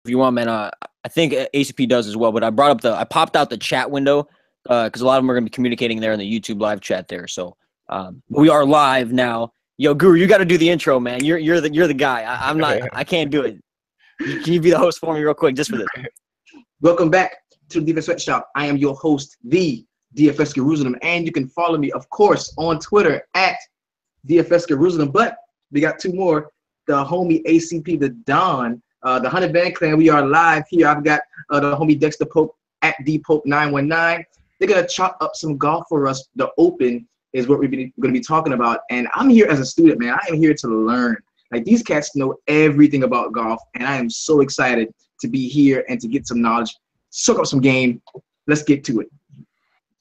you want, man. I think ACP does as well. But I popped out the chat window because a lot of them are going to be communicating there in the YouTube live chat there. So we are live now. Yo, Guru, you got to do the intro, man. You're the guy. I'm not. I can't do it. Can you be the host for me real quick, just for this? Welcome back to the DFS Sweatshop. I am your host, the DFS Jerusalem, and you can follow me, of course, on Twitter at DFS Jerusalem. But we got two more. The homie ACP, the Don, the 100 Band Clan. We are live here. I've got the homie Dexter Pope at DPope919. They're gonna chop up some golf for us. The Open is what we're going to be talking about, and I'm here as a student, man. I am here to learn. Like, these cats know everything about golf, and I am so excited to be here and to get some knowledge, soak up some game. Let's get to it.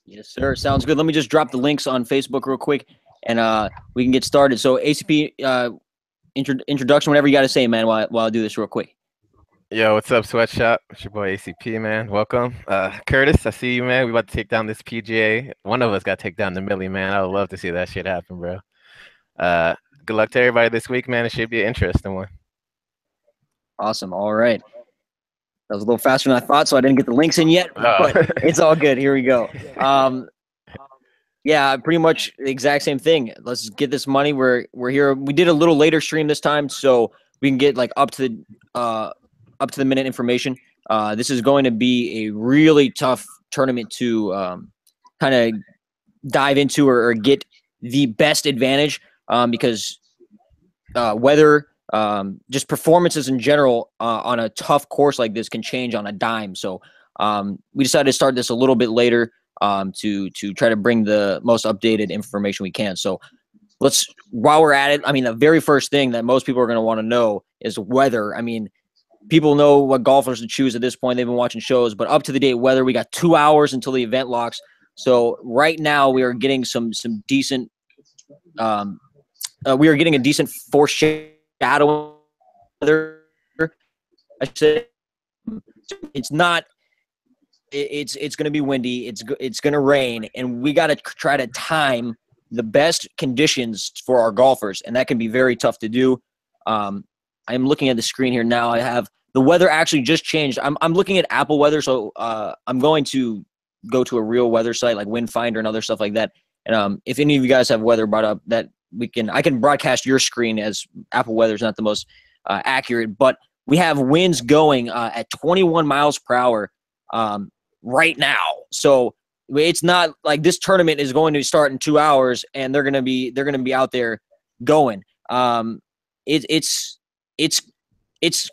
Yes, sir. Sounds good. Let me just drop the links on Facebook real quick, and we can get started. So, ACP, introduction, whatever you got to say, man, while I do this real quick. Yo, what's up, Sweatshop? It's your boy ACP, man. Welcome. Curtis, I see you, man. We about to take down this PGA. One of us got to take down the Millie, man. I would love to see that shit happen, bro. Good luck to everybody this week, man. It should be an interesting one. Awesome. All right. That was a little faster than I thought, so I didn't get the links in yet, but it's all good. Here we go. Yeah, pretty much the exact same thing. Let's get this money. We're here. We did a little later stream this time, so we can get like up to the minute information. This is going to be a really tough tournament to kind of dive into or get the best advantage because weather, just performances in general on a tough course like this can change on a dime. So we decided to start this a little bit later to try to bring the most updated information we can. So while we're at it, I mean, the very first thing that most people are going to want to know is weather. I mean, people know what golfers to choose at this point. They've been watching shows, but up to the date weather, we got 2 hours until the event locks. So right now we are getting some decent, we are getting a decent foreshadowing weather. I said it's not. It's going to be windy. It's going to rain, and we got to try to time the best conditions for our golfers, and that can be very tough to do. I'm looking at the screen here now. I have the weather actually just changed. I'm looking at Apple weather, so I'm going to go to a real weather site like Wind Finder and other stuff like that. And if any of you guys have weather brought up, that I can broadcast your screen, as Apple weather is not the most accurate, but we have winds going at 21 miles per hour right now. So it's not like this tournament is going to start in 2 hours and they're gonna be out there going. It's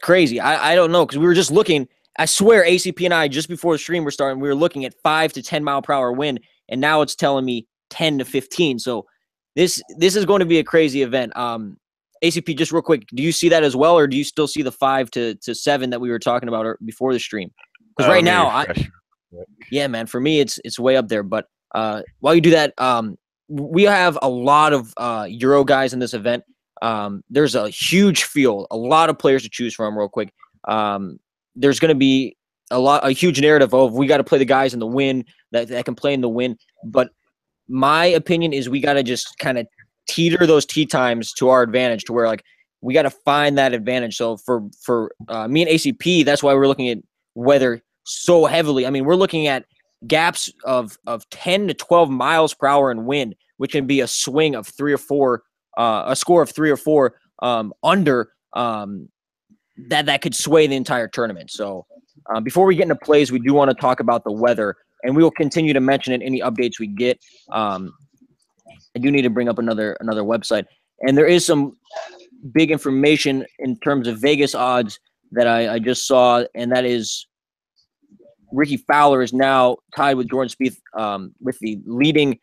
crazy. I don't know, because we were just looking. I swear ACP and I, just before the stream were starting, we were looking at 5 to 10 mile per hour wind, and now it's telling me 10 to 15. So this is going to be a crazy event. ACP, just real quick, do you see that as well, or do you still see the 5 to 7 that we were talking about before the stream? Because right now, yeah, man, for me it's way up there. But while you do that, we have a lot of Euro guys in this event. There's a huge field, a lot of players to choose from. Real quick, there's going to be a huge narrative of we got to play the guys in the wind that can play in the wind. But my opinion is we got to just kind of teeter those tee times to our advantage, to where like we got to find that advantage. So for me and ACP, that's why we're looking at weather so heavily. I mean, we're looking at gaps of 10 to 12 miles per hour in wind, which can be a swing of 3 or 4. A score of 3 or 4 under that could sway the entire tournament. So before we get into plays, we do want to talk about the weather, and we will continue to mention it in any updates we get. I do need to bring up another website, and there is some big information in terms of Vegas odds that I just saw, and that is Ricky Fowler is now tied with Jordan Spieth with the leading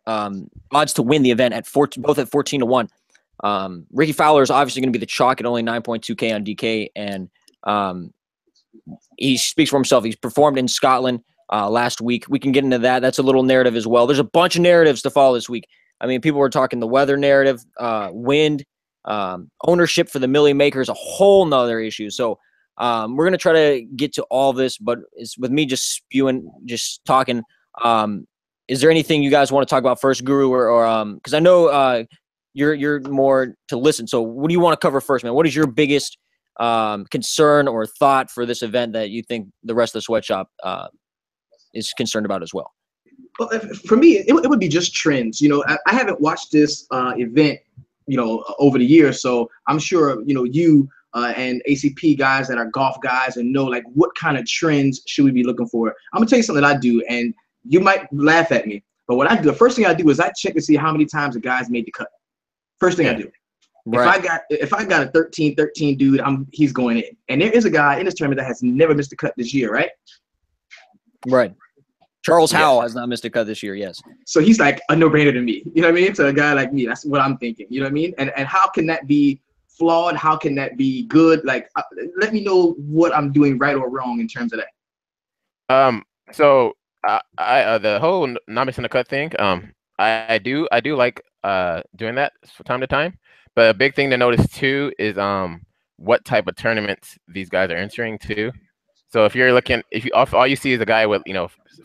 odds to win the event at both at 14 to 1. Ricky Fowler is obviously going to be the chalk at only 9.2K on DK, and he speaks for himself. He's performed in Scotland last week. We can get into that. That's a little narrative as well. There's a bunch of narratives to follow this week. I mean, people were talking the weather narrative, wind, ownership for the Millie Makers, a whole nother issue. So we're going to try to get to all this, but it's with me just spewing, just talking. Is there anything you guys want to talk about first, Guru, or because I know you're more to listen. So what do you want to cover first, man? What is your biggest concern or thought for this event that you think the rest of the sweatshop is concerned about as well? Well, for me, it would be just trends. You know, I haven't watched this event, you know, over the years, so I'm sure, you know, you and ACP guys that are golf guys and know like what kind of trends should we be looking for. I'm gonna tell you something that I do, and you might laugh at me, but what I do, the first thing I do is I check to see how many times the guys made the cut. First thing I do. Right. If I got a 13-13 dude, he's going in. And there is a guy in this tournament that has never missed a cut this year, right? Right. Charles Howell has not missed a cut this year, yes. So he's like a no-brainer to me. You know what I mean? To a guy like me, that's what I'm thinking. You know what I mean? And how can that be flawed? How can that be good? Like, let me know what I'm doing right or wrong in terms of that. So I the whole not missing a cut thing, I do like doing that from time to time. But a big thing to notice too is what type of tournaments these guys are entering too. So if you're looking, all you see is a guy with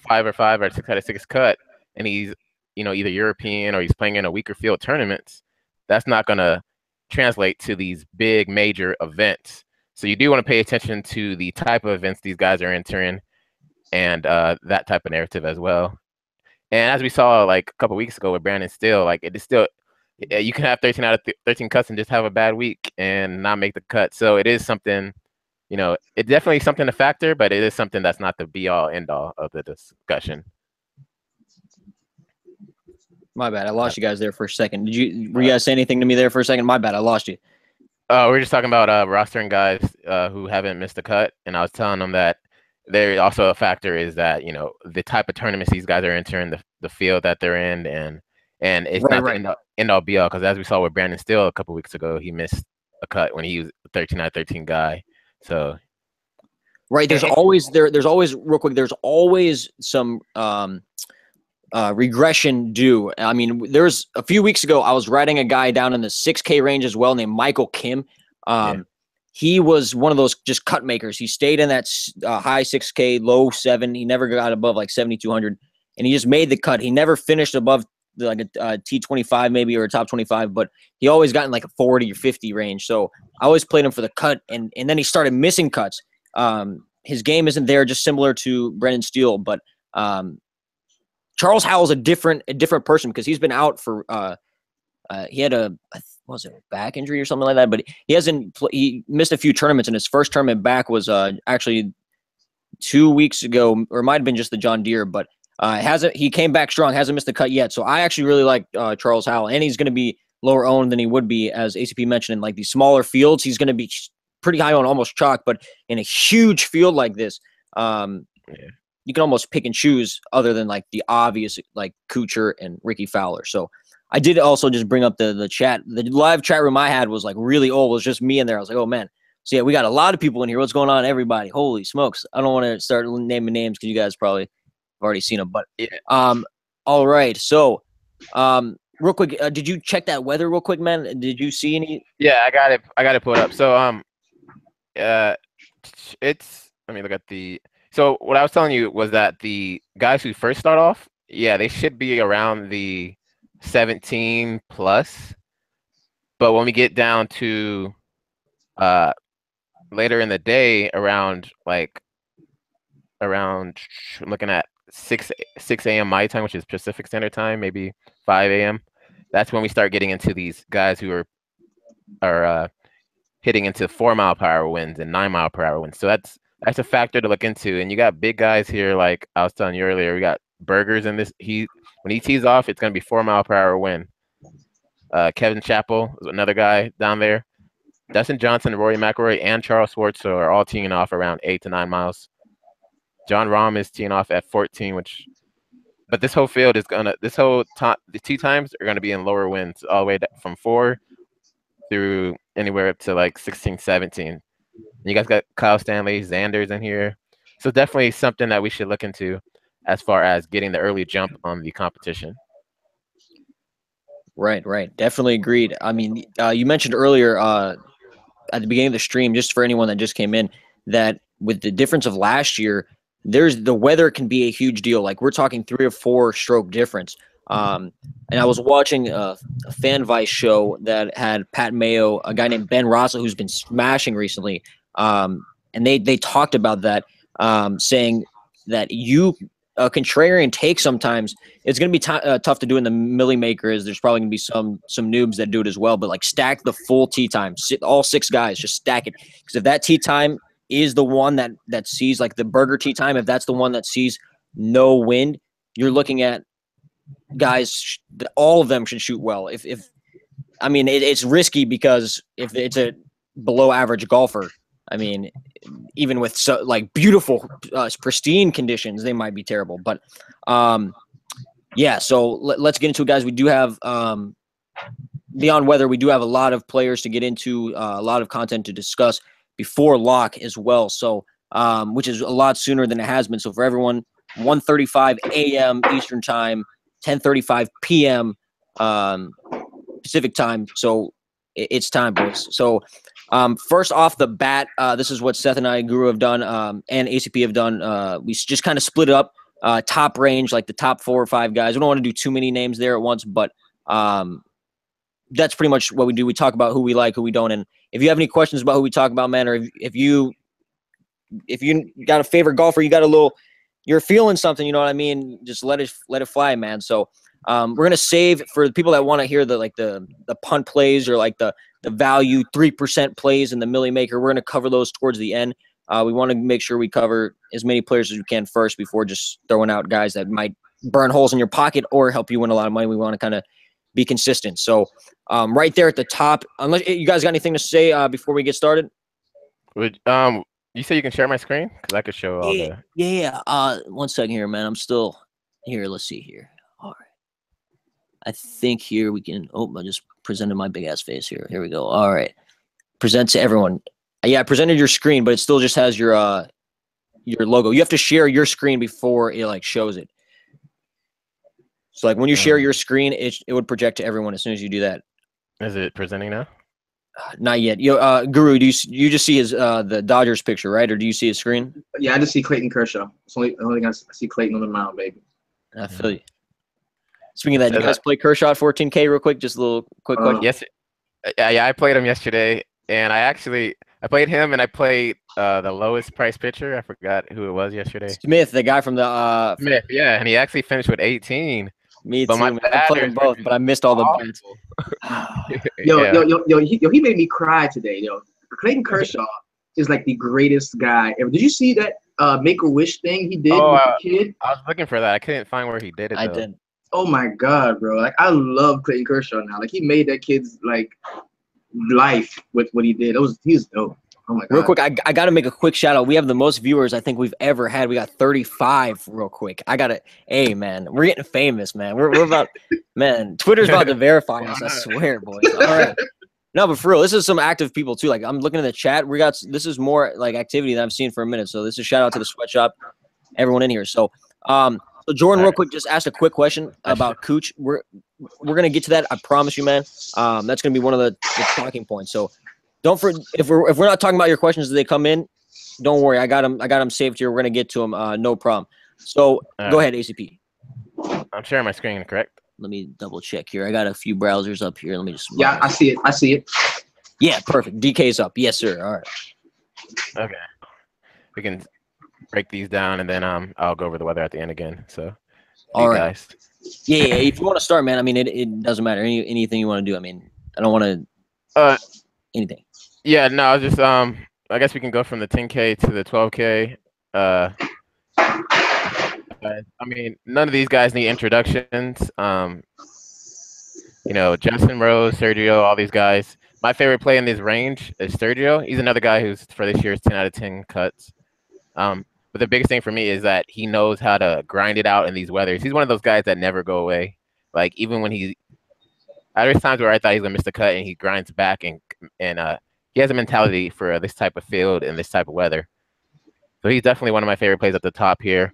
5 or 5 or 6 out of 6 cut, and he's either European or he's playing in a weaker field tournaments, that's not gonna translate to these big major events. So you do want to pay attention to the type of events these guys are entering, and that type of narrative as well. And as we saw like a couple weeks ago with Brandon Steele, like it is still. You can have 13 out of 13 cuts and just have a bad week and not make the cut. So it is something, it's definitely something to factor, but it is something that's not the be all end all of the discussion. My bad. I lost you guys there for a second. Were you guys saying anything to me there for a second? My bad. I lost you. We're just talking about rostering guys who haven't missed a cut. And I was telling them that there also a factor is that, the type of tournaments these guys are entering, the field that they're in, and it's not the end all be all, because as we saw with Brandon Steele a couple weeks ago, he missed a cut when he was a 13 out of 13 guy. So there's always real quick, there's always some regression due. I mean, there's a few weeks ago I was riding a guy down in the 6K range as well named Michael Kim. He was one of those just cut makers. He stayed in that high 6K, low 7. He never got above like 7,200, and he just made the cut. He never finished above like a T25 maybe or a top 25, but he always got in like a 40 or 50 range. So I always played him for the cut, and then he started missing cuts. His game isn't there, just similar to Brendan Steele, but Charles Howell's a different person because he's been out for he had a back injury or something like that, but he missed a few tournaments, and his first tournament back was actually 2 weeks ago, or it might have been just the John Deere, but he came back strong, hasn't missed the cut yet. So I actually really like Charles Howell, and he's going to be lower owned than he would be, as ACP mentioned, in like these smaller fields. He's going to be pretty high on, almost chalk, but in a huge field like this, you can almost pick and choose other than like the obvious like Kuchar and Ricky Fowler. So I did also just bring up the chat. The live chat room I had was like really old. It was just me in there. I was like, oh man. So yeah, we got a lot of people in here. What's going on, everybody? Holy smokes. I don't want to start naming names because you guys probably have already seen them, but all right. So real quick, did you check that weather real quick, man? Did you see any? Yeah, I got it pulled up. So it's, let me look at so what I was telling you was that the guys who first start off, they should be around the 17 plus, but when we get down to later in the day, around looking at 6 a.m. my time, which is Pacific Standard Time, maybe 5 a.m. That's when we start getting into these guys who are hitting into 4 mile per hour winds and 9 mile per hour winds. So that's a factor to look into. And you got big guys here, like I was telling you earlier. We got Burgers in this. When he tees off, it's going to be 4 mile per hour wind. Kevin Chappell is another guy down there. Dustin Johnson, Rory McIlroy, and Charles Schwartz are all teeing off around 8 to 9 miles. John Rahm is teeing off at 14, but this whole field is the tee times are gonna be in lower winds all the way from 4 through anywhere up to like 16, 17. And you guys got Kyle Stanley, Xander's in here, so definitely something that we should look into as far as getting the early jump on the competition. Right. Definitely agreed. I mean, you mentioned earlier at the beginning of the stream, just for anyone that just came in, that with the difference of last year, the weather can be a huge deal. Like we're talking 3 or 4 stroke difference. And I was watching a Fan Vice show that had Pat Mayo, a guy named Ben Rossa, who's been smashing recently. And they talked about that, saying that a contrarian take sometimes it's going to be tough to do in the Millie Makers. There's probably going to be some noobs that do it as well, but like stack the full tee time, all 6 guys, just stack it. Because if that tee time is the one that sees like the burger tee time, if that's the one that sees no wind, you're looking at guys, all of them should shoot well. I mean, it's risky because if it's a below average golfer, I mean, even with like beautiful, pristine conditions, they might be terrible. But yeah, so let's get into it, guys. We do have beyond weather, we do have a lot of players to get into, a lot of content to discuss before lock as well. So which is a lot sooner than it has been. So for everyone, 1:35 a.m. Eastern time, 10:35 p.m. Pacific time. So it's time, boys. So first off the bat, this is what Seth and I, Guru, have done, and ACP have done. We just kind of split up top range, like the top 4 or 5 guys. We don't want to do too many names there at once, but that's pretty much what we do. We talk about who we like, who we don't. And if you have any questions about who we talk about, man, or if you got a favorite golfer, you're feeling something, you know what I mean? Just let it fly, man. So we're gonna save for the people that want to hear the punt plays or like the value 3% plays in the Millie Maker. We're gonna cover those towards the end. We want to make sure we cover as many players as we can first before just throwing out guys that might burn holes in your pocket or help you win a lot of money. We want to kind of be consistent. So right there at the top, unless you guys got anything to say before we get started. You say you can share my screen? Because I could show all the... Yeah. 1 second here, man. I'm still here. Let's see here. All right. I think here we can... Oh, I just presented my big-ass face here. Here we go. All right. Present to everyone. Yeah, I presented your screen, but it still just has your logo. You have to share your screen before it, like, shows it. So, like, when you share your screen, it would project to everyone as soon as you do that. Is it presenting now? Not yet. Guru, do you just see his the Dodgers picture, right? Or do you see his screen? Yeah, I just see Clayton Kershaw. It's only thing I see Clayton on the mound, baby. I feel you. Speaking of that, you guys play Kershaw at 14K real quick? Just a little quick question. Yes. Yeah, I played him yesterday, and I played him, and I played the lowest price pitcher. I forgot who it was yesterday. Smith, the guy from the Smith, yeah, and he actually finished with 18. Me too. Man. I played them both, but I missed all the bets. He made me cry today. Clayton Kershaw is like the greatest guy ever. Did you see that Make-A-Wish thing he did with the kid? I was looking for that. I couldn't find where he did it. I did. Oh my God, bro! Like I love Clayton Kershaw now. Like he made that kid's like life with what he did. He's dope. Oh my God. Real quick, I got to make a quick shout out. We have the most viewers I think we've ever had. We got 35 real quick. Hey, man, we're getting famous, man. We're about, man, Twitter's about to verify us. I swear, boys. All right. No, but for real, this is some active people too. Like I'm looking at the chat. This is more like activity than I've seen for a minute. So this is a shout out to the Sweatshop, everyone in here. So, so Jordan, real quick, just asked a quick question about Cooch. We're gonna get to that. I promise you, man. That's gonna be one of the talking points. So. If we're not talking about your questions as they come in, don't worry. I got them saved here. We're gonna get to them. No problem. So go ahead, ACP. I'm sharing my screen, correct? Let me double check here. I got a few browsers up here. Let me just. Yeah, I see it. Yeah, perfect. DK's up. Yes, sir. All right. Okay. We can break these down, and then I'll go over the weather at the end again. So. All right. Guys. Yeah. If you want to start, man. I mean, it doesn't matter. Anything you want to do. I mean, I don't want to. Anything. Yeah, no, I just I guess we can go from the 10K to the 12K. I mean, none of these guys need introductions. Justin Rose, Sergio, all these guys. My favorite play in this range is Sergio. He's another guy who's for this year's 10 out of 10 cuts. But the biggest thing for me is that he knows how to grind it out in these weathers. He's one of those guys that never go away. Like even when there's times where I thought he's gonna miss the cut and he grinds back and he has a mentality for this type of field and this type of weather. So he's definitely one of my favorite plays at the top here.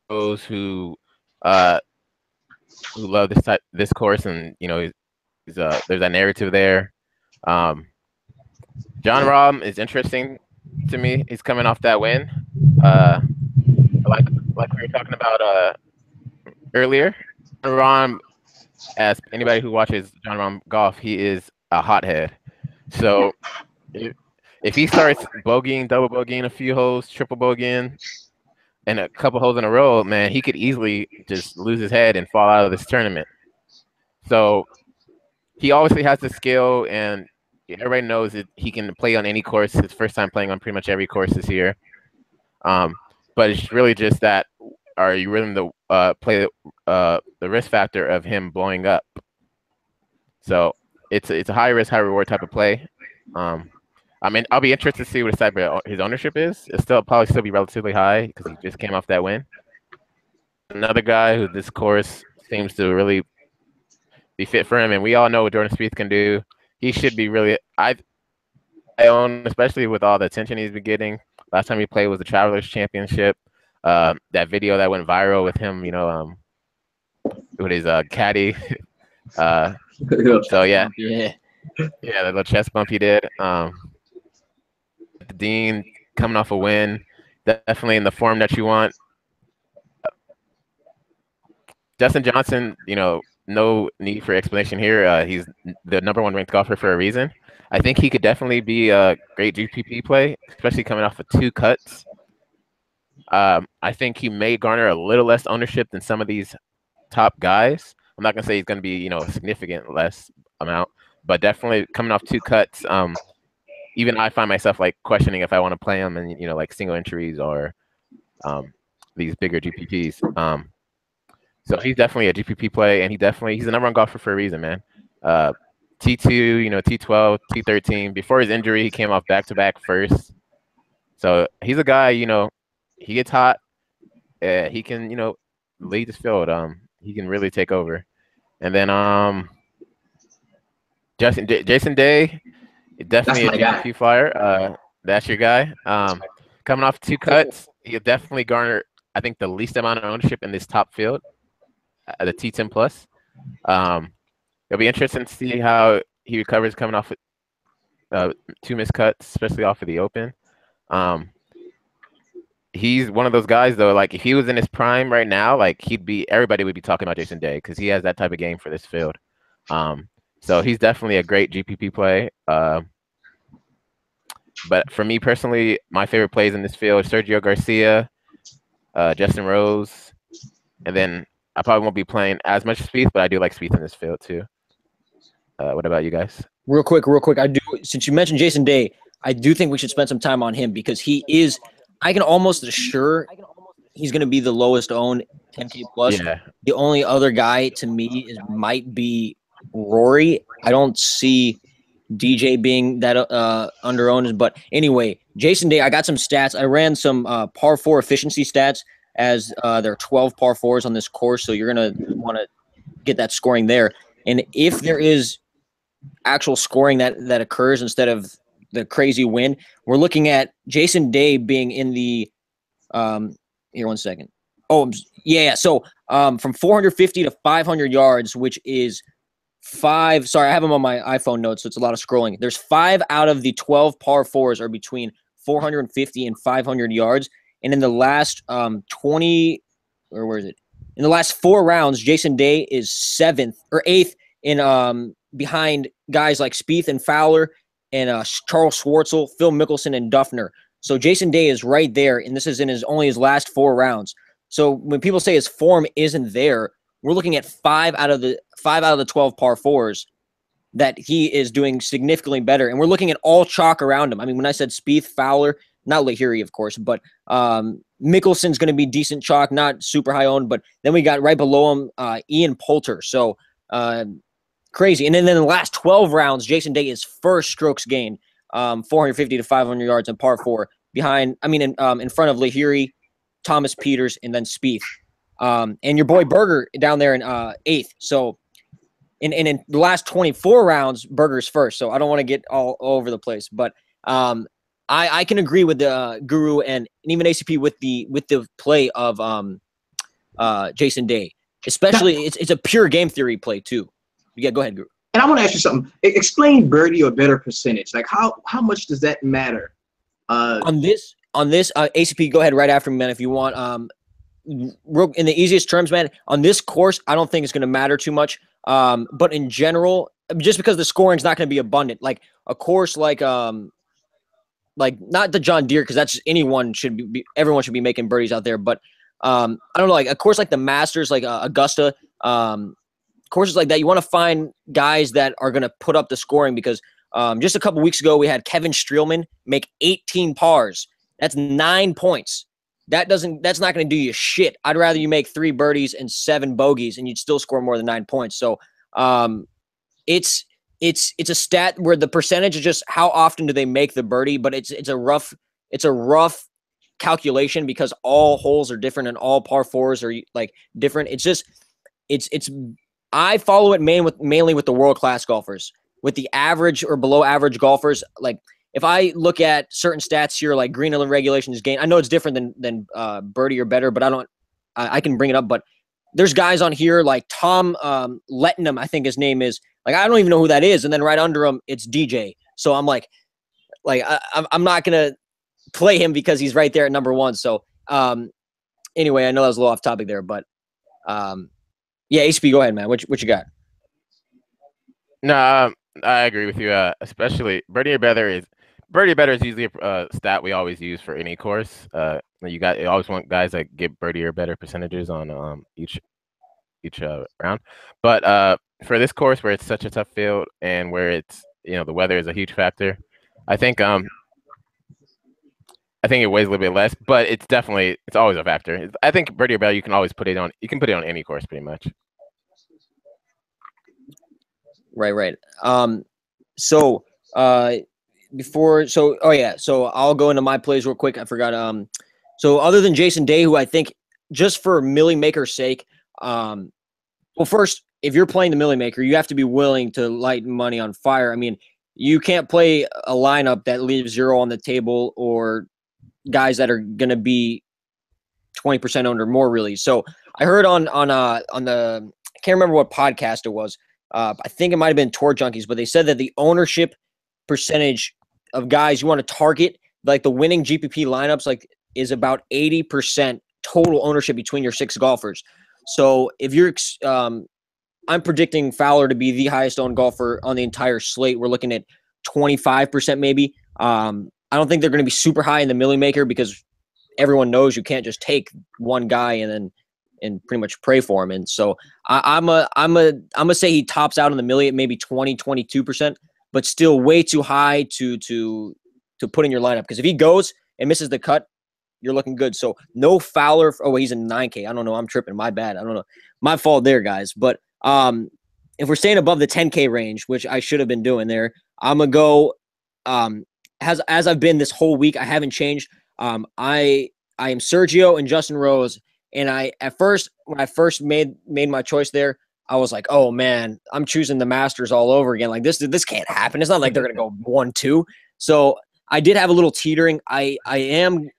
Those who love this course, and there's that narrative there. John Rahm is interesting to me. He's coming off that win. Like we were talking about earlier, Jon Rahm, as anybody who watches Jon Rahm golf, he is a hothead. So if he starts bogeying, double bogeying a few holes, triple bogeying, and a couple holes in a row, man, he could easily just lose his head and fall out of this tournament. So he obviously has the skill, and everybody knows that he can play on any course. His first time playing on pretty much every course this year. But it's really just that, are you willing to play the risk factor of him blowing up? So it's a high risk, high reward type of play. I mean, I'll be interested to see what type of his ownership is. It'll probably still be relatively high because he just came off that win. Another guy who this course seems to really be fit for him, and we all know what Jordan Spieth can do. He should be really. I own, especially with all the attention he's been getting. Last time he played was the Travelers Championship. That video that went viral with him, with his caddy. So yeah, that little chest bump he did. Dean coming off a win, definitely in the form that you want. Justin Johnson, no need for explanation here. He's the #1 ranked golfer for a reason. I think he could definitely be a great GPP play, especially coming off of 2 cuts. I think he may garner a little less ownership than some of these top guys. I'm not gonna say he's gonna be, a significant less amount, but definitely coming off 2 cuts. Even I find myself like questioning if I want to play him in, like single entries or these bigger GPPs. So he's definitely a GPP play, and he's the #1 golfer for a reason, man. T2, T12, T13. Before his injury, he came off back-to-back first. So he's a guy, he gets hot. He can, lead this field. He can really take over. And then Jason Day, definitely a GPP flyer. That's your guy. Coming off 2 cuts, he'll definitely garner, I think, the least amount of ownership in this top field, the T10 plus. It'll be interesting to see how he recovers coming off 2 missed cuts, especially off of the Open. He's one of those guys, though, like if he was in his prime right now, like everybody would be talking about Jason Day because he has that type of game for this field. So he's definitely a great GPP play. But for me personally, my favorite plays in this field, Sergio Garcia, Justin Rose, and then I probably won't be playing as much Spieth, but I do like Spieth in this field too. What about you guys? Real quick. I do. Since you mentioned Jason Day, I do think we should spend some time on him because he is. I can almost assure he's going to be the lowest owned 10K plus. Yeah. The only other guy to me might be Rory. I don't see DJ being that under owned. But anyway, Jason Day. I got some stats. I ran some par 4 efficiency stats as there are 12 par 4s on this course, so you're going to want to get that scoring there. And if there is actual scoring that occurs instead of the crazy win, we're looking at Jason Day being in the here 1 second. Oh, yeah. So from 450 to 500 yards, which is 5. Sorry, I have them on my iPhone notes, so it's a lot of scrolling. There's 5 out of the 12 par 4s are between 450 and 500 yards. And in the last 20, or where is it? In the last 4 rounds, Jason Day is 7th or 8th in behind guys like Spieth and Fowler and Charles Schwartzel, Phil Mickelson, and Duffner. So Jason Day is right there, and this is in only his last 4 rounds. So when people say his form isn't there, we're looking at 5 out of the 12 par 4s that he is doing significantly better, and we're looking at all chalk around him. I mean, when I said Spieth, Fowler, not Lahiri, of course, but Mickelson's going to be decent chalk, not super high owned. But then we got right below him Ian Poulter. So crazy. And then in the last 12 rounds, Jason Day is first strokes gained, 450 to 500 yards in par 4 behind. I mean, in front of Lahiri, Thomas Peters, and then Spieth. And your boy Berger down there in 8th. So in the last 24 rounds, Berger's first. So I don't want to get all over the place, but I can agree with the Guru and even ACP with the play of Jason Day. Especially, it's a pure game theory play too. Yeah, go ahead, Guru. And I want to ask you something. Explain birdie or better percentage. Like how much does that matter? On this ACP, go ahead right after me, man, if you want. in the easiest terms, man, on this course, I don't think it's going to matter too much. But in general, just because the scoring's not going to be abundant, like a course like not the John Deere, because that's everyone should be making birdies out there. But I don't know, like a course like the Masters, like Augusta, courses like that, you want to find guys that are going to put up the scoring, because just a couple weeks ago we had Kevin Streelman make 18 pars. That's 9 points. That's not going to do you shit. I'd rather you make 3 birdies and 7 bogeys, and you'd still score more than 9 points. So it's a stat where the percentage is just how often do they make the birdie, but it's a rough calculation, because all holes are different and all par 4s are like different. I follow it mainly with the world-class golfers. With the average or below average golfers, like if I look at certain stats here, like green regulations gain, I know it's different than birdie or better, but I can bring it up. But there's guys on here like Tom Lettenham, I think his name is. Like, I don't even know who that is. And then right under him, it's DJ. So I'm like I'm not going to play him because he's right there at number 1. So anyway, I know that was a little off topic there, but yeah, HB, go ahead, man. What you got? No, I agree with you. Especially birdie or better is usually a stat we always use for any course. You always want guys that get birdie or better percentages on each round. But for this course where it's such a tough field and where it's the weather is a huge factor, I think it weighs a little bit less, but it's always a factor. I think birdie or better, you can always put it on. You can put it on any course pretty much. Right. So I'll go into my plays real quick. I forgot. So other than Jason Day, who I think just for Millie Maker's sake, well, first, if you're playing the Millie Maker, you have to be willing to light money on fire. I mean, you can't play a lineup that leaves 0 on the table or guys that are going to be 20% owned or more, really. So I heard on the, I can't remember what podcast it was. I think it might have been Tour Junkies, but they said that the ownership percentage of guys you want to target, like the winning GPP lineups, like is about 80% total ownership between your 6 golfers. So if you're, I'm predicting Fowler to be the highest owned golfer on the entire slate. We're looking at 25% maybe. I don't think they're going to be super high in the Millie Maker, because everyone knows you can't just take one guy and pretty much pray for him. And so I'm gonna say he tops out in the Millie at maybe 22%, but still way too high to put in your lineup. Because if he goes and misses the cut, you're looking good. So no Fowler. Oh, he's in 9K. I don't know. I'm tripping. My bad. I don't know. My fault there, guys. But if we're staying above the 10K range, which I should have been doing there, I'm gonna go. As I've been this whole week, I haven't changed. I am Sergio and Justin Rose. And when I first made my choice there, I was like, oh man, I'm choosing the Masters all over again. Like this can't happen. It's not like they're gonna go 1-2. So I did have a little teetering. I am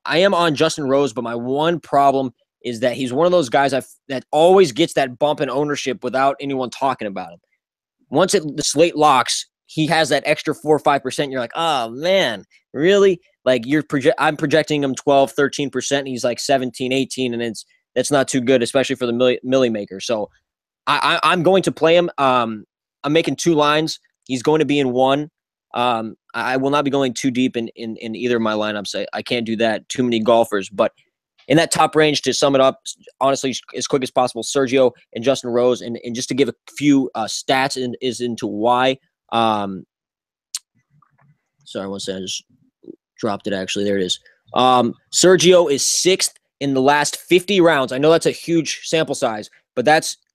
on Justin Rose, but my one problem is that he's one of those guys that always gets that bump in ownership without anyone talking about him. Once the slate locks, he has that extra 4 or 5%. You're like, oh man, really? Like I'm projecting him 12, 13%. He's like 17, 18, and that's not too good, especially for the Millie Maker. So I'm going to play him. I'm making 2 lines. He's going to be in 1. I will not be going too deep in either of my lineups. I can't do that. Too many golfers. But in that top range, to sum it up, honestly, as quick as possible, Sergio and Justin Rose. And just to give a few stats into why. Sorry, one second. I just dropped it, actually. There it is. Sergio is 6th in the last 50 rounds. I know that's a huge sample size, but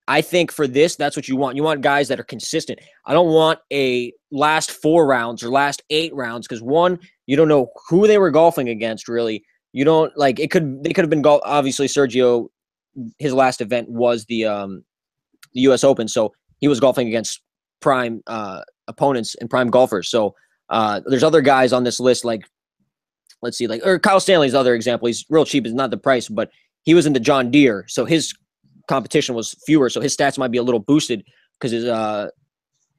I think for this, that's what you want. You want guys that are consistent. I don't want a last 4 rounds or last 8 rounds, because one, you don't know who they were golfing against, really. You don't like they could have been obviously Sergio, his last event was the US Open, so he was golfing against prime opponents and prime golfers. So there's other guys on this list, like let's see, or Kyle Stanley's the other example. He's real cheap, it's not the price, but he was in the John Deere, so his competition was fewer, so his stats might be a little boosted because the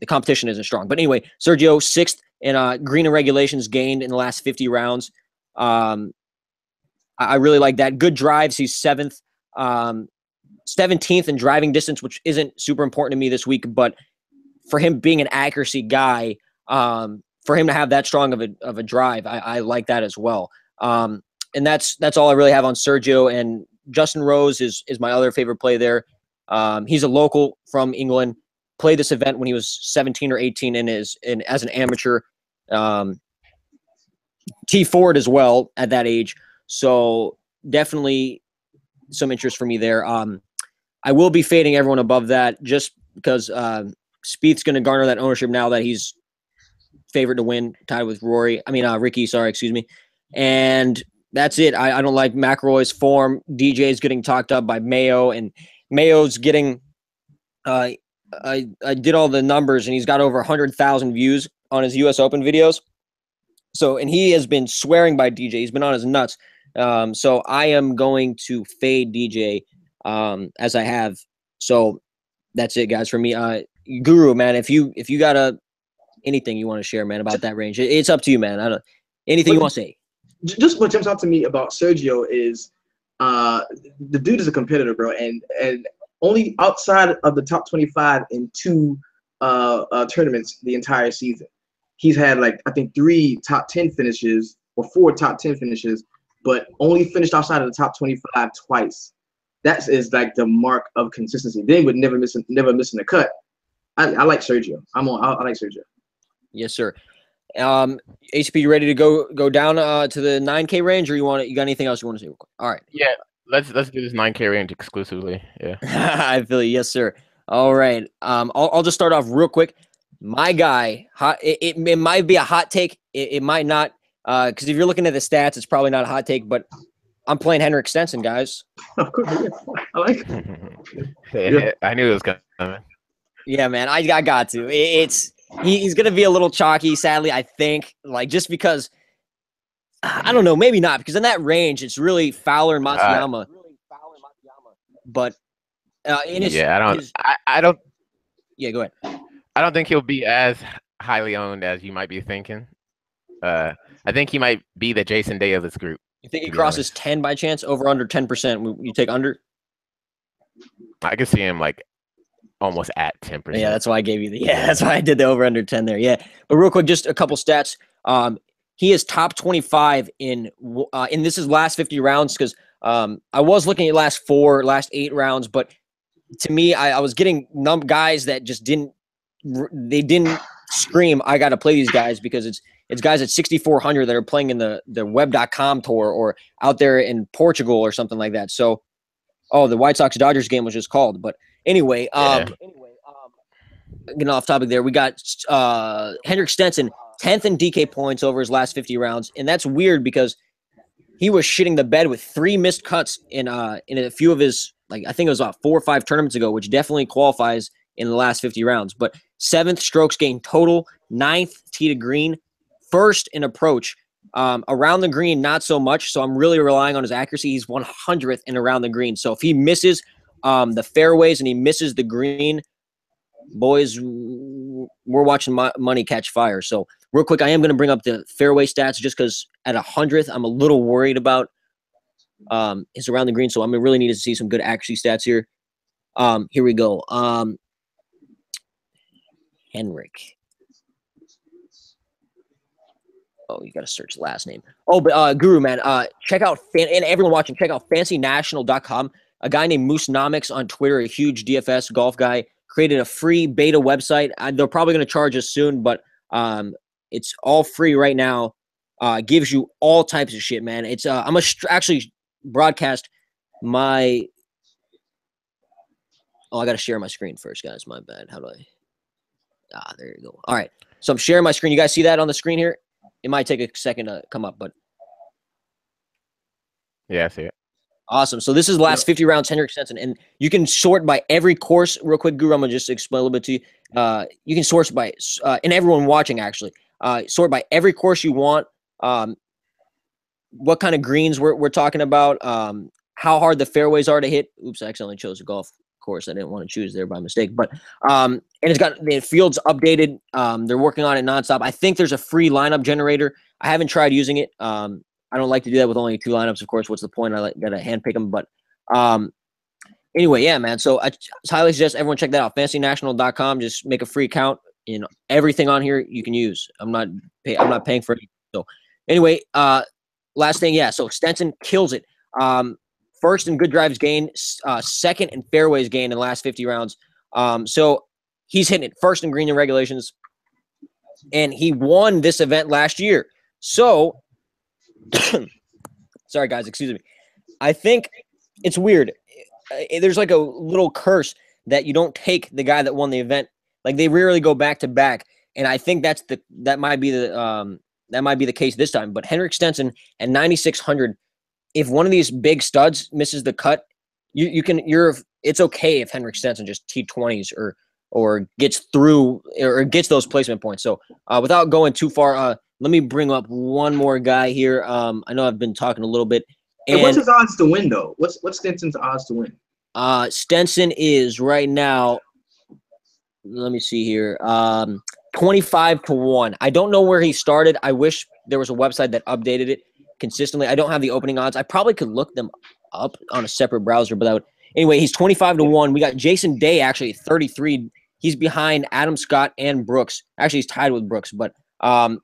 competition isn't strong. But anyway, Sergio 6th in green and regulations gained in the last 50 rounds. I really like that. Good drives. He's 7th, 17th in driving distance, which isn't super important to me this week. But for him being an accuracy guy, for him to have that strong of a drive, I like that as well. And that's all I really have on Sergio. And Justin Rose is my other favorite play there. He's a local from England. Played this event when he was 17 or 18 as an amateur. T Ford as well at that age. So definitely some interest for me there. I will be fading everyone above that just because Spieth's going to garner that ownership now that he's favored to win, tied with Ricky, excuse me. And that's it. I don't like McIlroy's form. DJ's getting talked up by Mayo, and Mayo's getting I did all the numbers, and he's got over 100,000 views on his U.S. Open videos. So, and he has been swearing by DJ. He's been on his nuts. So I am going to fade DJ as I have. So that's it, guys, for me. Guru, man, if you got anything you want to share, man, about that range, it's up to you, man. Anything you want to say. Just what jumps out to me about Sergio is the dude is a competitor, bro, and only outside of the top 25 in 2 tournaments the entire season. He's had, like, I think 3 top 10 finishes or 4 top 10 finishes, but only finished outside of the top 25 twice. That is like the mark of consistency. They would never missing a cut. I like Sergio. I like Sergio. Yes, sir. ACP, you ready to go down to the 9K range, or you got anything else you want to say? All right. Yeah, let's do this 9K range exclusively. Yeah. I feel you. Yes, sir. All right. I'll just start off real quick. My guy, it might be a hot take. It might not, because if you're looking at the stats, it's probably not a hot take. But I'm playing Henrik Stenson, guys. Of course, yeah. I like it. Yeah. I knew it was coming. Yeah, man. I got to. He's gonna be a little chalky, sadly. I think, like, just because I don't know, maybe not, because in that range, it's really Fowler and Matsuyama. But I don't. Yeah, go ahead. I don't think he'll be as highly owned as you might be thinking. I think he might be the Jason Day of this group. You think he crosses 10 by chance? Over under 10%? You take under? I could see him like almost at 10%. Yeah, that's why I gave you that's why I did the over under 10 there. Yeah, but real quick, just a couple stats. He is top 25 in this is last 50 rounds, because I was looking at last 8 rounds, but to me, I was getting guys that just didn't scream, I got to play these guys, because it's guys at 6,400 that are playing in the web.com tour or out there in Portugal or something like that. So, the White Sox Dodgers game was just called, but anyway, getting off topic there, we got Henrik Stenson 10th in DK points over his last 50 rounds, and that's weird because he was shitting the bed with 3 missed cuts in a few of his, like, I think it was about 4 or 5 tournaments ago, which definitely qualifies in the last 50 rounds. But 7th strokes gained total, 9th tee to green, 1st in approach. Around the green, not so much. So I'm really relying on his accuracy. He's 100th in around the green. So if he misses the fairways and he misses the green, boys, we're watching money catch fire. So real quick, I am going to bring up the fairway stats just because at 100th, I'm a little worried about his around the green. So I'm going to really need to see some good accuracy stats here. Here we go. Henrik. Oh, you got to search last name. Oh, but Guru, man, check out, and everyone watching, check out fancynational.com. A guy named Moose Nomics on Twitter, a huge DFS golf guy, created a free beta website. They're probably going to charge us soon, but it's all free right now. Gives you all types of shit, man. It's I'm going to actually broadcast my – I got to share my screen first, guys. My bad. How do I – there you go. All right. So I'm sharing my screen. You guys see that on the screen here? It might take a second to come up, but yeah, I see it. Awesome. So this is the last 50 rounds, Henrik Stenson, and you can sort by every course. Real quick, Guru, I'm gonna just explain a little bit to you. You can sort by, and everyone watching actually, sort by every course you want. What kind of greens we're talking about? How hard the fairways are to hit. Oops, I accidentally chose a golf course I didn't want to choose there by mistake. But and it's got the fields updated. They're working on it nonstop. I think there's a free lineup generator. I haven't tried using it. I don't like to do that with only 2 lineups. Of course, what's the point? Gotta handpick them. But anyway, yeah, man. So I highly suggest everyone check that out. FantasyNational.com. Just make a free account. Everything on here you can use. I'm not paying for it. So anyway, last thing, yeah. So Stenson kills it. First in good drives gain, second in fairways gain in the last 50 rounds. So he's hitting it first in green in regulations, and he won this event last year. So, sorry guys, excuse me. I think it's weird. There's like a little curse that you don't take the guy that won the event. Like they rarely go back to back, and I think that might be the case this time. But Henrik Stenson at 9,600. If one of these big studs misses the cut, it's okay if Henrik Stenson just T20s or gets through or gets those placement points. So without going too far, let me bring up one more guy here. I know I've been talking a little bit. And what's his odds to win though? What's Stenson's odds to win? Stenson is right now. Let me see here. 25 to 1. I don't know where he started. I wish there was a website that updated it consistently. I don't have the opening odds. I probably could look them up on a separate browser, but anyway, he's 25 to 1. We got Jason Day actually 33. He's behind Adam Scott and Brooks. Actually, he's tied with Brooks, but I'm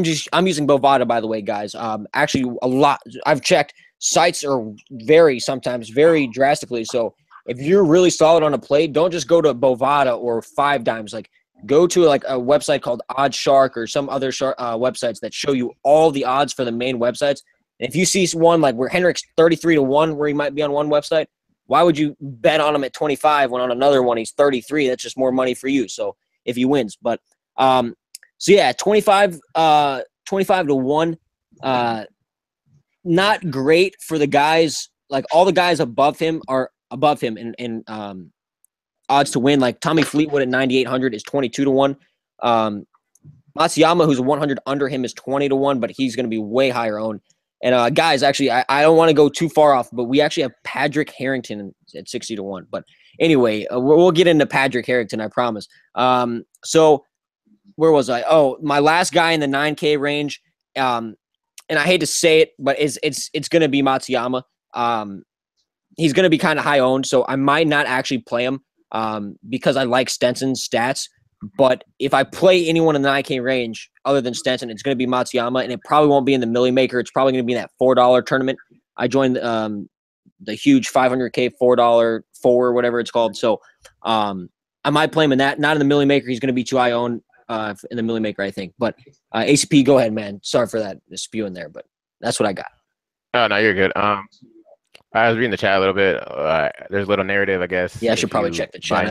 using Bovada, by the way, guys. Actually a lot. I've checked. Sites vary sometimes very drastically. So if you're really solid on a play, don't just go to Bovada or 5 Dimes. Like go to like a website called OddsShark or some other websites that show you all the odds for the main websites. And if you see one like where Henrik's 33 to 1, where he might be on one website, why would you bet on him at 25 when on another one he's 33? That's just more money for you. So if he wins, but so yeah, 25 to 1. Not great for the guys. Like all the guys above him are above him in odds to win. Like Tommy Fleetwood at 9,800 is 22 to 1. Matsuyama, who's 100 under him, is 20 to 1, but he's going to be way higher owned. And guys, actually, I don't want to go too far off, but we actually have Patrick Harrington at 60 to 1. But anyway, we'll get into Patrick Harrington, I promise. So where was I? Oh, my last guy in the 9K range. And I hate to say it, but it's going to be Matsuyama. He's going to be kind of high owned, so I might not actually play him because I like Stenson's stats. But if I play anyone in the 9K range other than Stenson, it's going to be Matsuyama, and it probably won't be in the Millie Maker. It's probably going to be in that $4 tournament. I joined the huge $500K $4 4 whatever it's called. So I might play him in that. Not in the Millie Maker. He's going to be too high owned in the Millie Maker, I think. But ACP, go ahead, man. Sorry for that spew in there, but that's what I got. Oh no, you're good. I was reading the chat a little bit. There's a little narrative, I guess. Yeah, I should probably check the chat.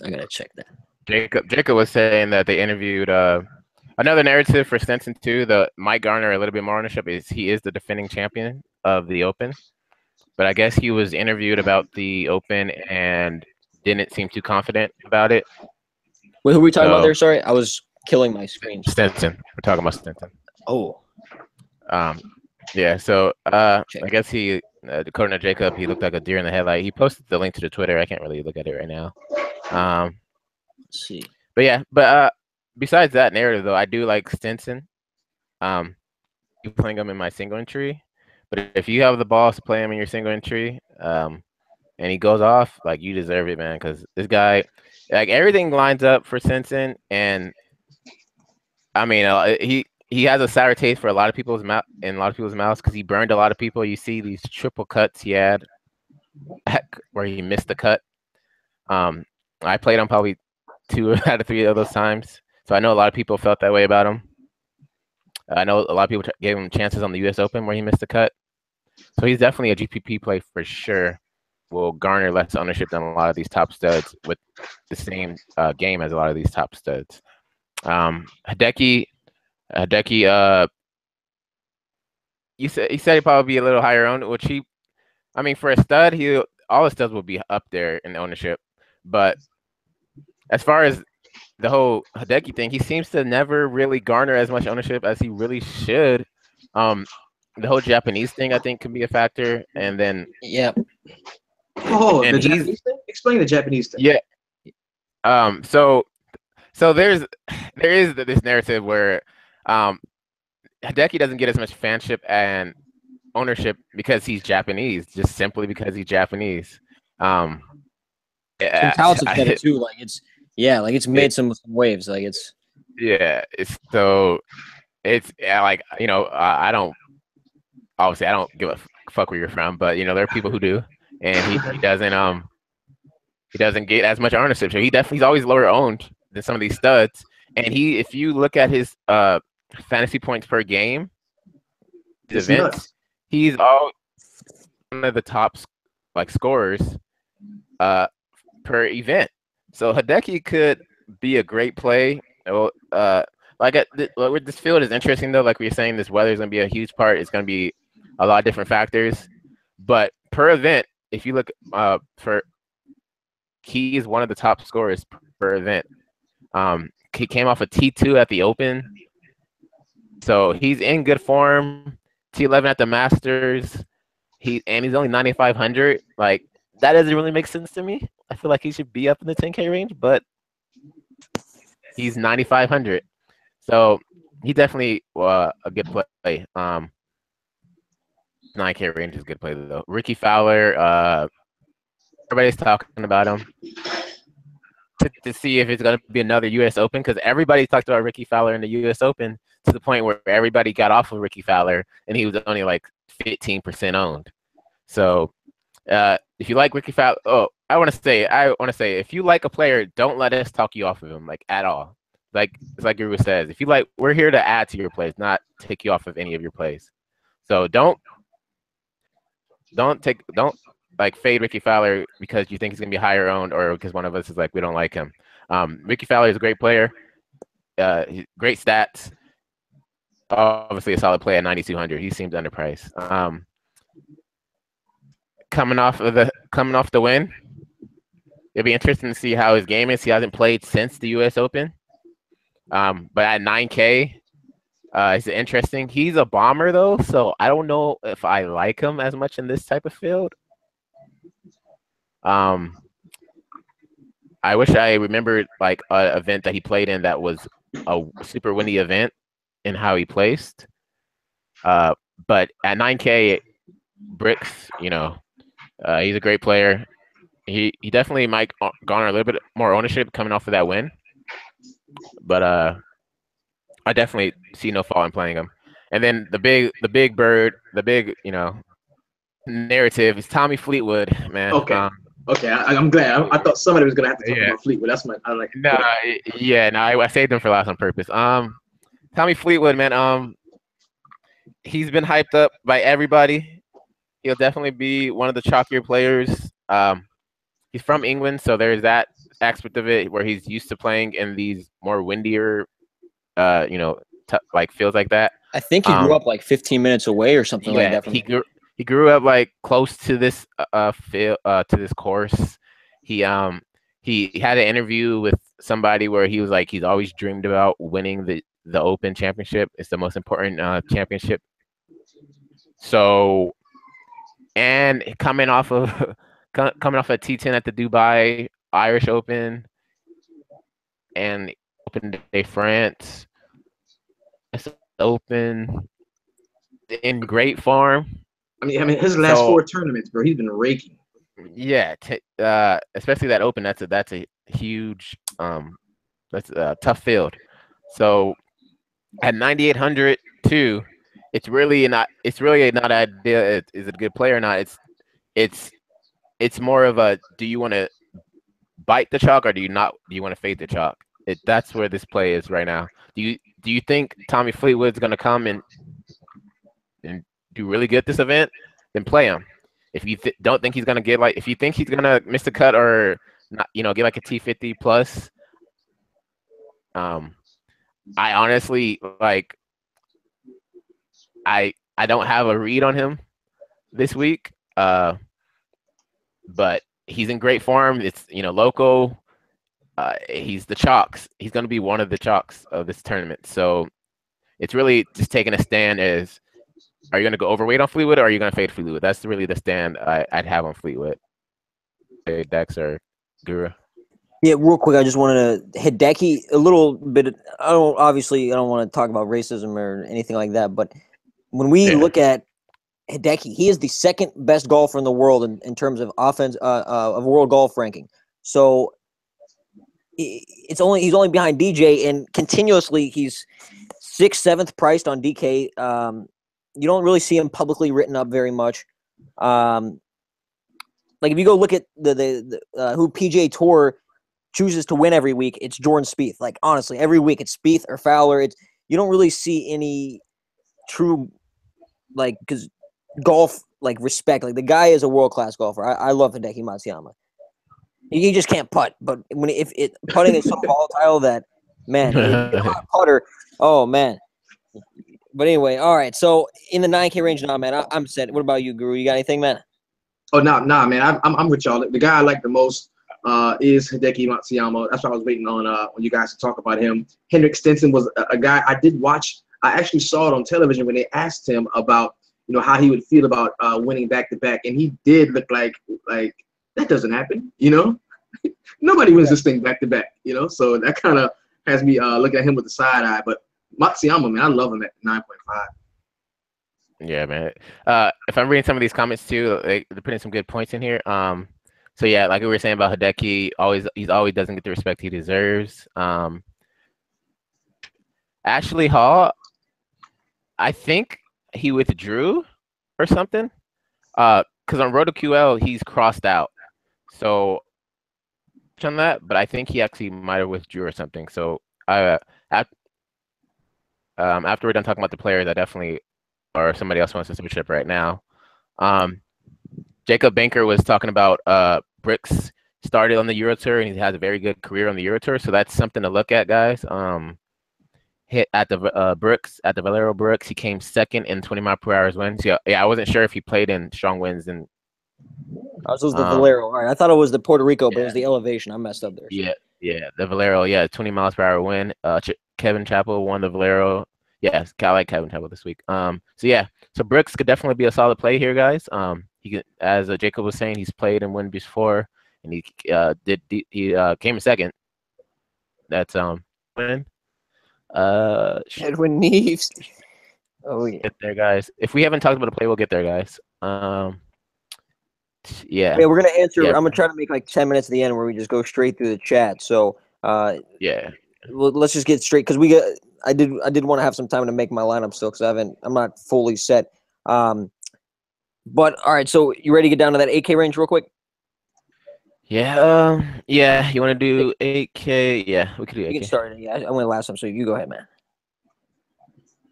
I gotta check that. Jacob was saying that they interviewed another narrative for Stenson too. The Mike Garner a little bit more ownership is he is the defending champion of the Open, but I guess he was interviewed about the Open and didn't seem too confident about it. Wait, who were we talking about there? Sorry, I was killing my screen. Stenson. We're talking about Stenson. Oh. Yeah. So I guess he, according to Jacob, he looked like a deer in the headlight. He posted the link to the Twitter. I can't really look at it right now. Let's see. But yeah, besides that narrative though, I do like Stenson. You playing him in my single entry, but if you have the balls to play him in your single entry, and he goes off, like you deserve it, man. Because this guy, like everything lines up for Stenson, and I mean, he has a sour taste for a lot of people's mouth because he burned a lot of people. You see these triple cuts he had where he missed the cut. I played him probably 2 out of 3 of those times, so I know a lot of people felt that way about him. I know a lot of people gave him chances on the U.S. Open where he missed the cut. So he's definitely a GPP play for sure. Will garner less ownership than a lot of these top studs with the same game as a lot of these top studs. Hideki, he said he'd probably be a little higher owned, which I mean, for a stud, all the studs will be up there in ownership. But as far as the whole Hideki thing, he seems to never really garner as much ownership as he really should. The whole Japanese thing, I think, can be a factor. And then the Japanese thing? Explain the Japanese thing. Yeah. So there is this narrative where Hideki doesn't get as much fanship and ownership because he's Japanese, just simply because he's Japanese. Some Yeah, touts have said it too. Like it's made some waves. Like it's like I don't obviously I don't give a fuck where you're from, but there are people who do, and he doesn't get as much ownership. So he's always lower owned than some of these studs. And if you look at his fantasy points per game, It's events, nuts. he's all one of the top scorers per event. So Hideki could be a great play. With this field is interesting though. Like we were saying, this weather is going to be a huge part. It's going to be a lot of different factors. But per event, if you look he is one of the top scorers per event. He came off a T2 at the Open, so he's in good form. T11 at the Masters. He's only 9,500. Like that doesn't really make sense to me. I feel like he should be up in the 10K range, but he's 9,500. So he definitely a good play. 9K range is a good play though. Ricky Fowler. Everybody's talking about him to see if it's going to be another U.S. Open, because everybody talked about Ricky Fowler in the U.S. Open to the point where everybody got off of Ricky Fowler, and he was only like 15% owned. So if you like Ricky Fowler, I want to say, if you like a player, don't let us talk you off of him like at all. Like it's like Guru says, if you like, we're here to add to your plays, not take you off of any of your plays. So don't fade Ricky Fowler because you think he's gonna be higher owned, or because one of us is like we don't like him. Ricky Fowler is a great player, great stats. Obviously, a solid play at 9,200. He seems underpriced. Coming off the win, it'll be interesting to see how his game is. He hasn't played since the U.S. Open, but at 9K, it's interesting. He's a bomber though, so I don't know if I like him as much in this type of field. I wish I remembered like an event that he played in that was a super windy event and how he placed. But at 9K, Bricks, he's a great player. He definitely might garner a little bit more ownership coming off of that win. But I definitely see no fault in playing him. And then the big bird, narrative is Tommy Fleetwood, man. Okay. Okay, I'm glad. I thought somebody was gonna have to talk about Fleetwood. That's my. I like. I saved him for last on purpose. Tommy Fleetwood, man. He's been hyped up by everybody. He'll definitely be one of the chalkier players. He's from England, so there's that aspect of it where he's used to playing in these more windier, fields like that. I think he grew up like 15 minutes away or something like that. He grew up like close to this to this course. He had an interview with somebody where he was like he's always dreamed about winning the Open Championship. It's the most important championship. So, and coming off a T10 at the Dubai Irish Open and Open de France, Open in great form. I mean, his last 4 tournaments, bro, he's been raking. Yeah, especially that Open. That's a huge, that's a tough field. So at 9,800 too, it's really not idea. Is it a good player or not? It's more of a, do you want to bite the chalk or do you not? Do you want to fade the chalk? That's where this play is right now. Do you think Tommy Fleetwood's going to come and do really good this event? Then play him. If you don't think he's going to get if you think he's going to miss the cut or not, get like a T50 plus. I honestly I don't have a read on him this week. But he's in great form. It's local. He's the chalks. He's going to be one of the chalks of this tournament. So it's really just taking a stand as, are you going to go overweight on Fleetwood or are you going to fade Fleetwood? That's really the stand I'd have on Fleetwood. Dex or Guru. Yeah, real quick, I just wanted to Hideki a little bit. I don't want to talk about racism or anything like that, but when we look at Hideki, he is the second best golfer in the world in terms of offense of world golf ranking. So he's only behind DJ, and continuously he's 6th, 7th priced on DK. You don't really see him publicly written up very much. Like if you go look at the who PGA Tour chooses to win every week, it's Jordan Spieth. Like honestly, every week it's Spieth or Fowler. You don't really see any true because golf respect. Like the guy is a world class golfer. I love Hideki Matsuyama. He just can't putt, but putting is so volatile that man, putter. Oh man. But anyway, all right. So in the 9K range now, man, I'm set. What about you, Guru? You got anything, man? Oh, nah, man. I'm with y'all. The guy I like the most is Hideki Matsuyama. That's why I was waiting on you guys to talk about him. Henrik Stenson was a guy I did watch. I actually saw it on television when they asked him about how he would feel about winning back to back, and he did look like that doesn't happen. Nobody wins this thing back to back. So that kind of has me looking at him with the side eye. But Matsuyama, man, I love him at 9.5. Yeah, man. If I'm reading some of these comments too, they're putting some good points in here. So yeah, like we were saying about Hideki, he always doesn't get the respect he deserves. Ashley Hall, I think he withdrew or something. Because on RotoQL he's crossed out. So on that, but I think he actually might have withdrew or something. So after we're done talking about the players, I definitely, or somebody else wants to switch up right now. Jacob Banker was talking about Brooks started on the Euro Tour and he has a very good career on the Euro Tour, so that's something to look at, guys. Hit at the Brooks at the Valero Brooks, he came second in 20-mile-per-hour winds. Yeah, I wasn't sure if he played in strong winds and. This was the Valero. All right, I thought it was the Puerto Rico, but it was the elevation. I messed up there. So. Yeah, the Valero. Yeah, 20 miles per hour wind. Kevin Chappell won the Valero. Yeah, I like Kevin Chappell this week. So Brooks could definitely be a solid play here, guys. He could, as Jacob was saying, he's played and won before, and he came in second. That's win. Edwin Neves. Oh yeah. Get there, guys. If we haven't talked about a play, we'll get there, guys. Yeah, we're gonna answer. I'm gonna try to make like 10 minutes at the end where we just go straight through the chat. So let's just get straight because I did want to have some time to make my lineup still because I'm not fully set. But all right, so you ready to get down to that 8K range real quick? Yeah. You want to do 8K? Yeah, we could do 8K. You can start. Yeah, I went last time, so you go ahead, man.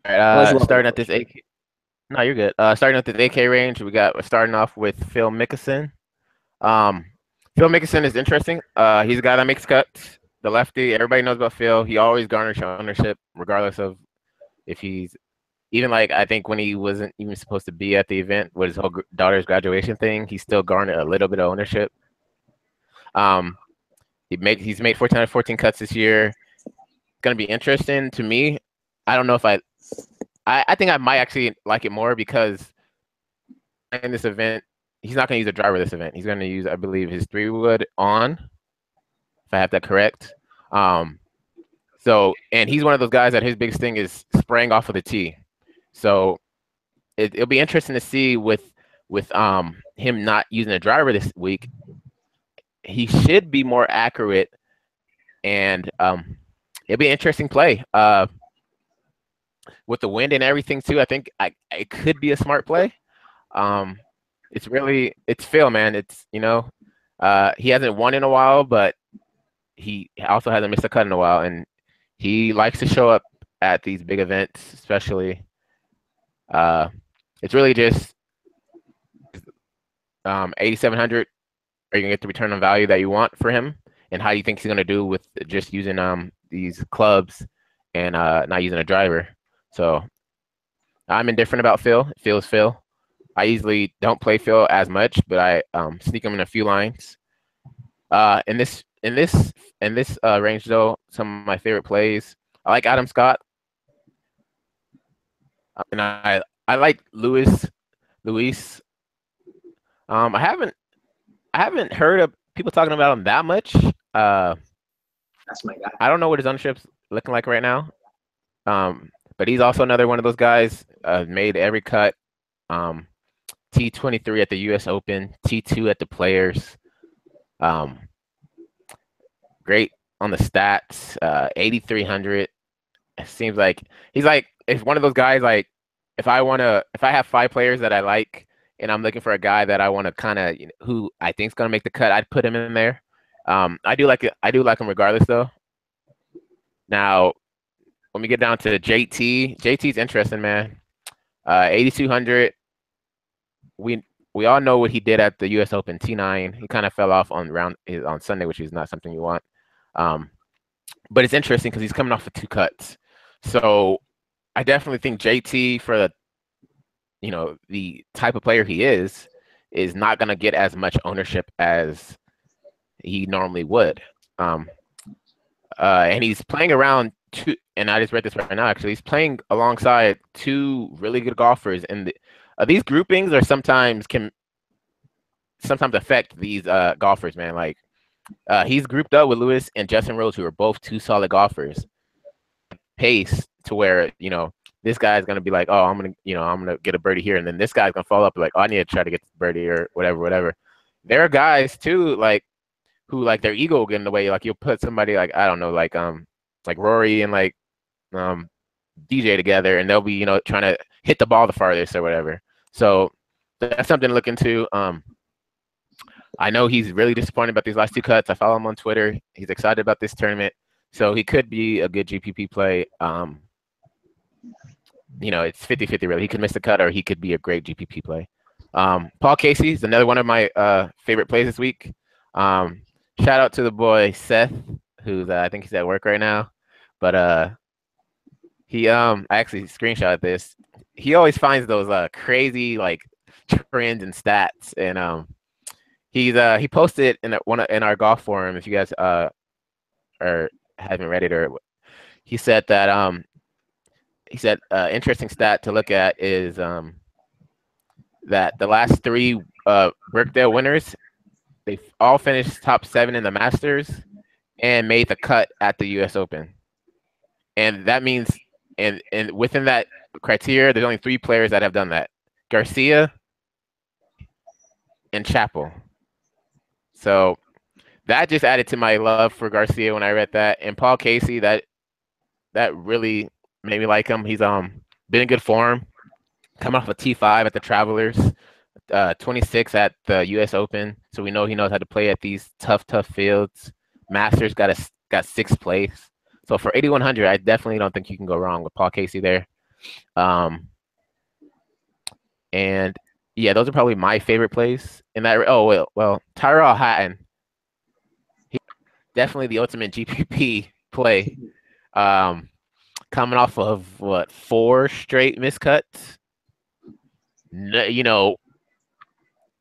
All right. Starting at this 8K. No, you're good. Starting at this 8K range, we're starting off with Phil Mickelson. Phil Mickelson is interesting. He's a guy that makes cuts. The lefty, everybody knows about Phil. He always garners ownership, regardless of if he's even I think when he wasn't even supposed to be at the event with his whole daughter's graduation thing, he still garnered a little bit of ownership. He's made 14 out of 14 cuts this year. It's gonna be interesting to me. I don't know if I think I might actually like it more because in this event, he's not going to use a driver this event. He's going to use, I believe, his 3-wood on, if I have that correct. And he's one of those guys that his biggest thing is spraying off of the tee. So it'll be interesting to see with him not using a driver this week. He should be more accurate, and it'll be an interesting play. With the wind and everything too, I think it could be a smart play. It's Phil, man. It's he hasn't won in a while, but he also hasn't missed a cut in a while, and he likes to show up at these big events, especially. It's really just 8,700. Are you gonna get the return on value that you want for him, and how do you think he's gonna do with just using these clubs and not using a driver? So I'm indifferent about Phil. Phil's Phil. I usually don't play Phil as much, but I sneak him in a few lines. In this range though, some of my favorite plays. I like Adam Scott, and I like Luis. I haven't heard of people talking about him that much. That's my guy. I don't know what his ownership's looking like right now. But he's also another one of those guys. Made every cut. T23 at the U.S. Open, T2 at the Players. Great on the stats. 8,300. It seems like he's like if one of those guys like if I have 5 players that I like and I'm looking for a guy that I want to kind of who I think is gonna make the cut, I'd put him in there. I do like it. I do like him regardless though. Now, when we get down to JT's interesting, man. 8,200. We all know what he did at the U.S. Open T9. He kind of fell off on Sunday, which is not something you want. But it's interesting because he's coming off of 2 cuts. So I definitely think JT for the type of player he is not going to get as much ownership as he normally would. And he's playing around 2, and I just read this right now, actually. He's playing alongside 2 really good golfers. And these groupings are sometimes affect these golfers, man. Like he's grouped up with Lewis and Justin Rose, who are both 2 solid golfers. Pace to where this guy's gonna be like, oh, I'm gonna get a birdie here, and then this guy's gonna fall up like, oh, I need to try to get the birdie or whatever. There are guys too, like who like their ego will get in the way. Like you'll put somebody like I don't know, like Rory and like DJ together, and they'll be trying to hit the ball the farthest or whatever. So that's something to look into. I know he's really disappointed about these last 2 cuts. I follow him on Twitter. He's excited about this tournament, so he could be a good GPP play. It's 50-50 really. He could miss the cut or he could be a great GPP play. Paul Casey is another one of my favorite plays this week. Shout out to the boy Seth, who's I think he's at work right now, but he I actually screenshot this. He always finds those crazy like trends and stats, and he posted in our golf forum. If you guys or haven't read it, or he said that interesting stat to look at is that the last 3 Birkdale winners, they all finished top 7 in the Masters and made the cut at the U.S. Open. And that means, and within that criteria, there's only 3 players that have done that: Garcia and Chappell. So that just added to my love for Garcia when I read that. And Paul Casey, that really made me like him. He's been in good form, coming off a T5 at the Travelers, 26 at the U.S. Open. So we know he knows how to play at these tough fields. Masters got 6th place. So for 8,100, I definitely don't think you can go wrong with Paul Casey there. And yeah, those are probably my favorite plays in that. Oh well, Tyrell Hatton, he definitely the ultimate GPP play. Coming off of 4 straight miscuts.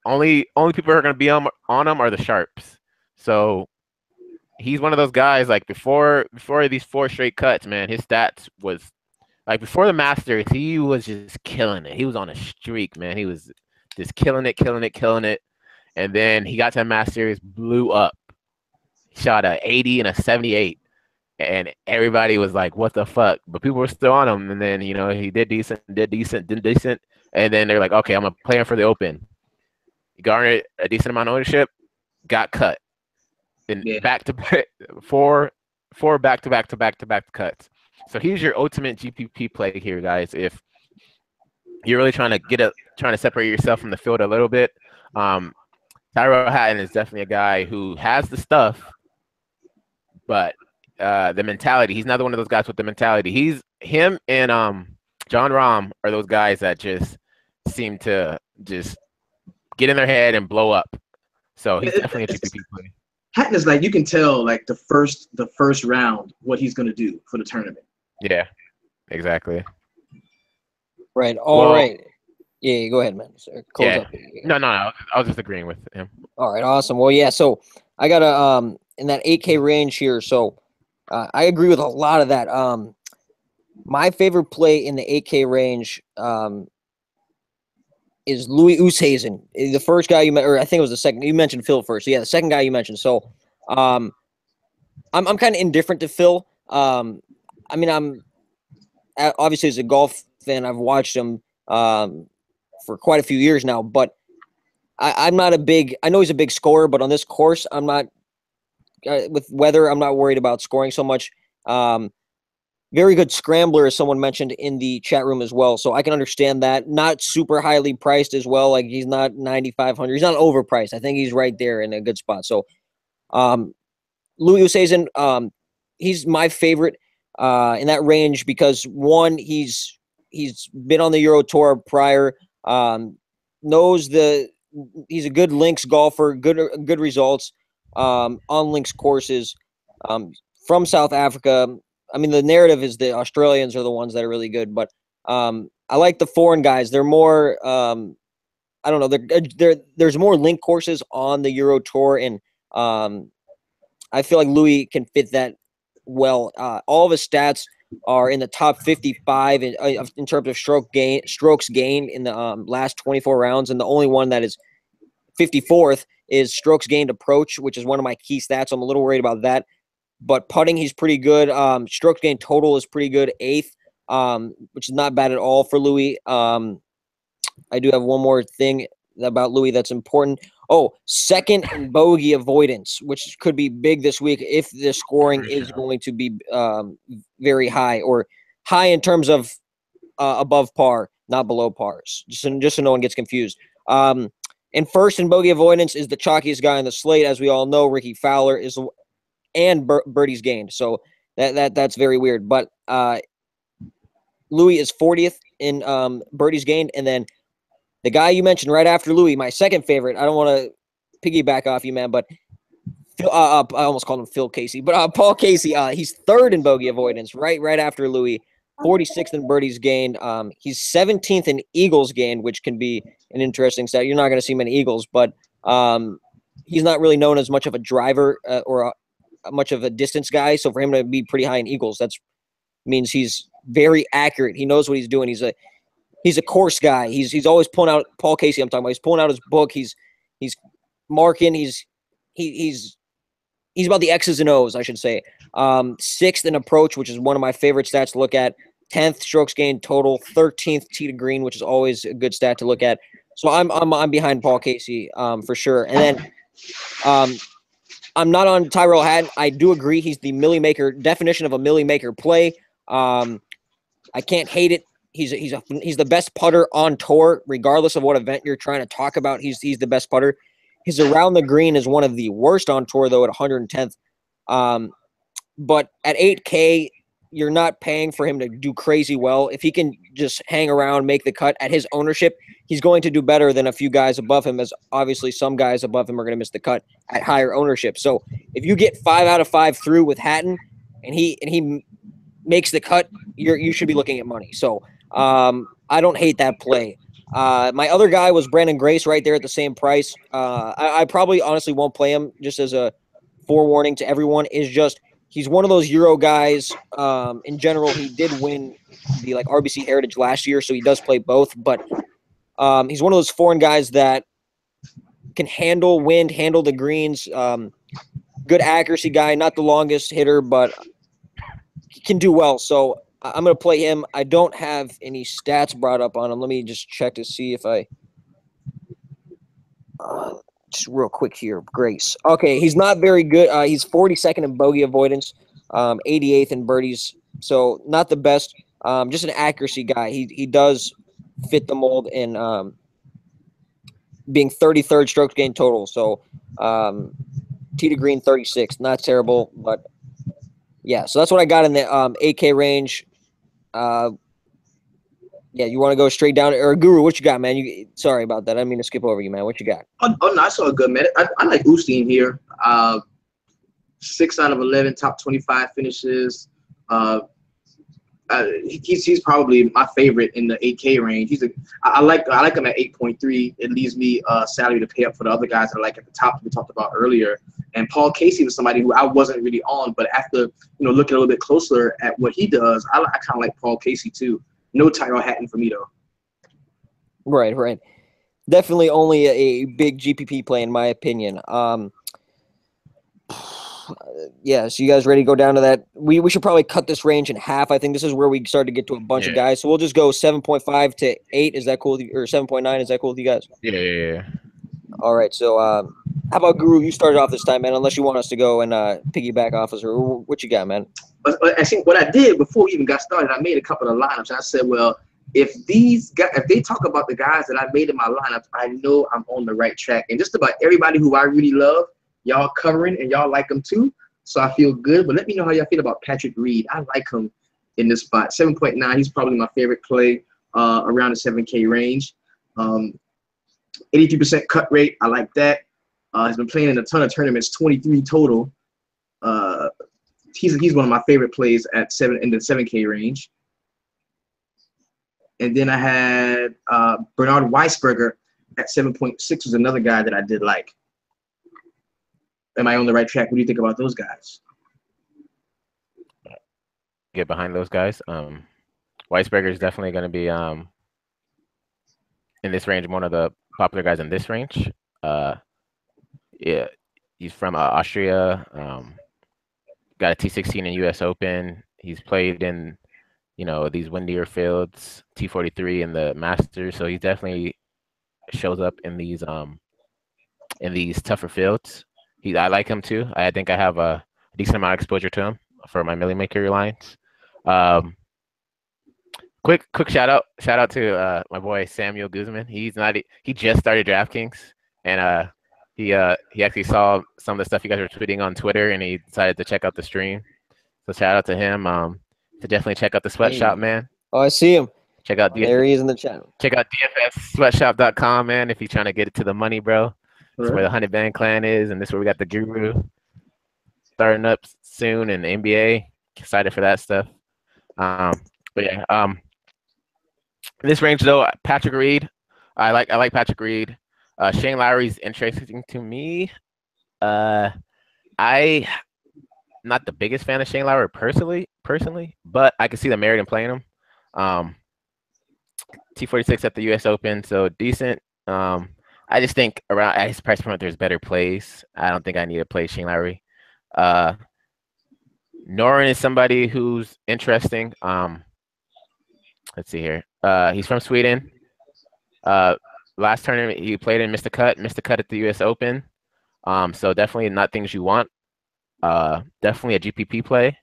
Only people who are going to be on him are the sharps. So he's one of those guys. Like before these 4 straight cuts, man, his stats was like before the Masters, he was just killing it. He was on a streak, man. He was just killing it. And then he got to the Masters, blew up, shot a 80 and a 78. And everybody was like, what the fuck? But people were still on him. And then, he did decent. And then they're like, okay, I'm going to play him for the Open. He garnered a decent amount of ownership, got cut. Then back to back, four back-to-back cuts. So here's your ultimate GPP play here, guys. If you're really trying to separate yourself from the field a little bit, Tyrell Hatton is definitely a guy who has the stuff, but the mentality. He's another one of those guys with the mentality. Him and John Rahm are those guys that just seem to just get in their head and blow up. So he's definitely a GPP play. Hatton is like, you can tell like the first round what he's gonna do for the tournament. Yeah, exactly. Right. All right. Yeah, go ahead, man. Close up. No, I was just agreeing with him. All right, awesome. Well, yeah, so I got a in that 8K range here, so I agree with a lot of that. My favorite play in the 8K range is Louis Oosthuizen, the first guy you met, or I think it was the second. You mentioned Phil first. So yeah, the second guy you mentioned. So I'm kind of indifferent to Phil. I mean, I'm obviously as a golf fan, I've watched him for quite a few years now, but I'm not a big. I know he's a big scorer, but on this course, I'm not. With weather, I'm not worried about scoring so much. Very good scrambler, as someone mentioned in the chat room as well. So I can understand that. Not super highly priced as well. Like he's not 9,500. He's not overpriced. I think he's right there in a good spot. So Louis Oosthuizen, he's my favorite in that range because one, he's been on the Euro Tour prior. Knows he's a good links golfer. Good results on links courses. From South Africa. I mean, the narrative is the Australians are the ones that are really good, but I like the foreign guys. They're more, I don't know. There's more link courses on the Euro Tour, and I feel like Louis can fit that well. All of his stats are in the top 55 in terms of strokes gained in the last 24 rounds, and the only one that is 54th is strokes gained approach, which is one of my key stats. I'm a little worried about that. But putting, he's pretty good. Strokes gained total is pretty good, 8th, which is not bad at all for Louis. I do have one more thing about Louis that's important. Oh, second in bogey avoidance, which could be big this week if the scoring is going to be very high or high in terms of above par, not below pars, just so no one gets confused. And first in bogey avoidance is the chalkiest guy on the slate. As we all know, Ricky Fowler is and birdies gained. So that's very weird. But Louis is 40th in birdies gained. And then the guy you mentioned right after Louis, my second favorite, I don't want to piggyback off you, man, but I almost called him Phil Casey, but Paul Casey, he's third in bogey avoidance, right after Louis, 46th in birdies gained. He's 17th in eagles gained, which can be an interesting stat. You're not going to see many eagles, but he's not really known as much of a driver or much of a distance guy. So for him to be pretty high in eagles, that means he's very accurate. He knows what he's doing. He's a course guy. He's always pulling out Paul Casey. I'm talking about. He's pulling out his book. He's marking. He's about the X's and O's, I should say. 6th in approach, which is one of my favorite stats to look at. 10th strokes gained total. 13th tee to green, which is always a good stat to look at. So I'm behind Paul Casey for sure. And then I'm not on Tyrell Hatton. I do agree he's the millie maker definition of a millie maker play. I can't hate it. He's the best putter on tour, regardless of what event you're trying to talk about. He's the best putter. His around the green is one of the worst on tour, though, at 110th. But at 8K, you're not paying for him to do crazy well. If he can just hang around, make the cut at his ownership, he's going to do better than a few guys above him, as obviously some guys above him are going to miss the cut at higher ownership. So if you get 5 out of 5 through with Hatton and he makes the cut, you should be looking at money. So I don't hate that play. My other guy was Brandon Grace right there at the same price. I probably honestly won't play him, just as a forewarning to everyone. Is just he's one of those Euro guys. In general, he did win the RBC Heritage last year, so he does play both. But he's one of those foreign guys that can handle wind, handle the greens. Good accuracy guy, not the longest hitter, but he can do well. So I'm going to play him. I don't have any stats brought up on him. Let me just check to see if I just real quick here. Grace. Okay, he's not very good. He's 42nd in bogey avoidance, 88th in birdies. So not the best. Just an accuracy guy. He does fit the mold in being 33rd strokes gained total. So tee to green 36. Not terrible, but yeah. So that's what I got in the 8K range. Yeah, you want to go straight down, or Guru? What you got, man? Sorry about that. I didn't mean to skip over you, man. What you got? Oh no, I saw a good man. I like Oosthuizen here. 6 out of 11, top 25 finishes. He's probably my favorite in the 8K range. I like him at 8.3. It leaves me salary to pay up for the other guys that I like at the top we talked about earlier. And Paul Casey was somebody who I wasn't really on, but after looking a little bit closer at what he does, I kind of like Paul Casey too. No Tyrell Hatton for me though. Right. Definitely only a big GPP play in my opinion. Yeah, so you guys ready to go down to that? We should probably cut this range in half. I think this is where we start to get to a bunch of guys. So we'll just go 7.5 to 8. Is that cool with you? Or 7.9? Is that cool with you guys? Yeah. All right. So how about Guru? You started off this time, man. Unless you want us to go and piggyback off us, or what you got, man? I think what I did before we even got started, I made a couple of lineups. I said, well, if these guys, if they talk about the guys that I made in my lineups, I know I'm on the right track. And just about everybody who I really love, y'all covering and y'all like them too. So I feel good. But let me know how y'all feel about Patrick Reed. I like him in this spot. 7.9. He's probably my favorite play around the 7K range. 83% cut rate. I like that. He's been playing in a ton of tournaments, 23 total. He's one of my favorite plays at in the 7K range. And then I had Bernard Weisberger at 7.6 was another guy that I did like. Am I on the right track? What do you think about those guys? Get behind those guys. Weisberger is definitely going to be in this range, one of the popular guys in this range. Yeah, he's from Austria. Got a T16 in U.S. Open. He's played in, these windier fields, T43 in the Masters. So he definitely shows up in these tougher fields. I like him too. I think I have a decent amount of exposure to him for my Millie Maker lines. Quick shout out to my boy Samuel Guzman. He just started DraftKings, and he actually saw some of the stuff you guys were tweeting on Twitter, and he decided to check out the stream. So shout out to him. To definitely check out the Sweatshop, man. Oh, I see him. Check out there he is in the chat. Check out DFSsweatshop.com, man. If you're trying to get it to the money, bro. That's where the 100 Band Clan is, and this is where we got the Guru starting up soon in the NBA. Excited for that stuff. But yeah, in this range though, Patrick Reed. I like Patrick Reed. Shane Lowry's interesting to me. I not the biggest fan of Shane Lowry personally, but I can see the merit in playing him. T46 at the U.S. Open, so decent. I just think around at his price point, there's better plays. I don't think I need to play Shane Lowry. Noren is somebody who's interesting. Let's see here. He's from Sweden. Last tournament he played in, missed the cut at the U.S. Open. So definitely not things you want. Definitely a GPP play.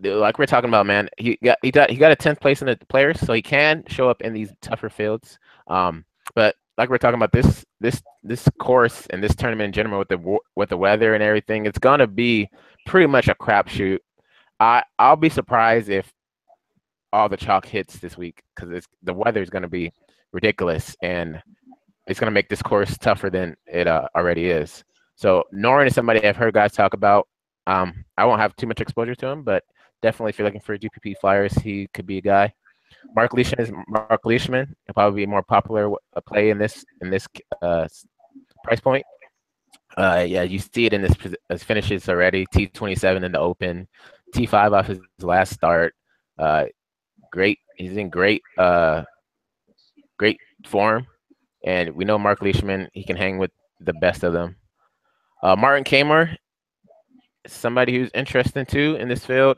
Like we're talking about, man, he got a 10th place in the players, so he can show up in these tougher fields. But like we're talking about, this course and this tournament in general with the weather and everything, it's gonna be pretty much a crapshoot. I'll be surprised if all the chalk hits this week, because the weather is gonna be ridiculous and it's gonna make this course tougher than it already is. So Noren is somebody I've heard guys talk about. I won't have too much exposure to him, but definitely if you're looking for GPP flyers, he could be a guy. Mark Leishman. He'll probably be more popular play in this price point. Yeah, you see it in his finishes already. T27 in the Open, T5 off his last start. Great. He's in great form, and we know Mark Leishman. He can hang with the best of them. Martin Kaymer, somebody who's interesting too in this field.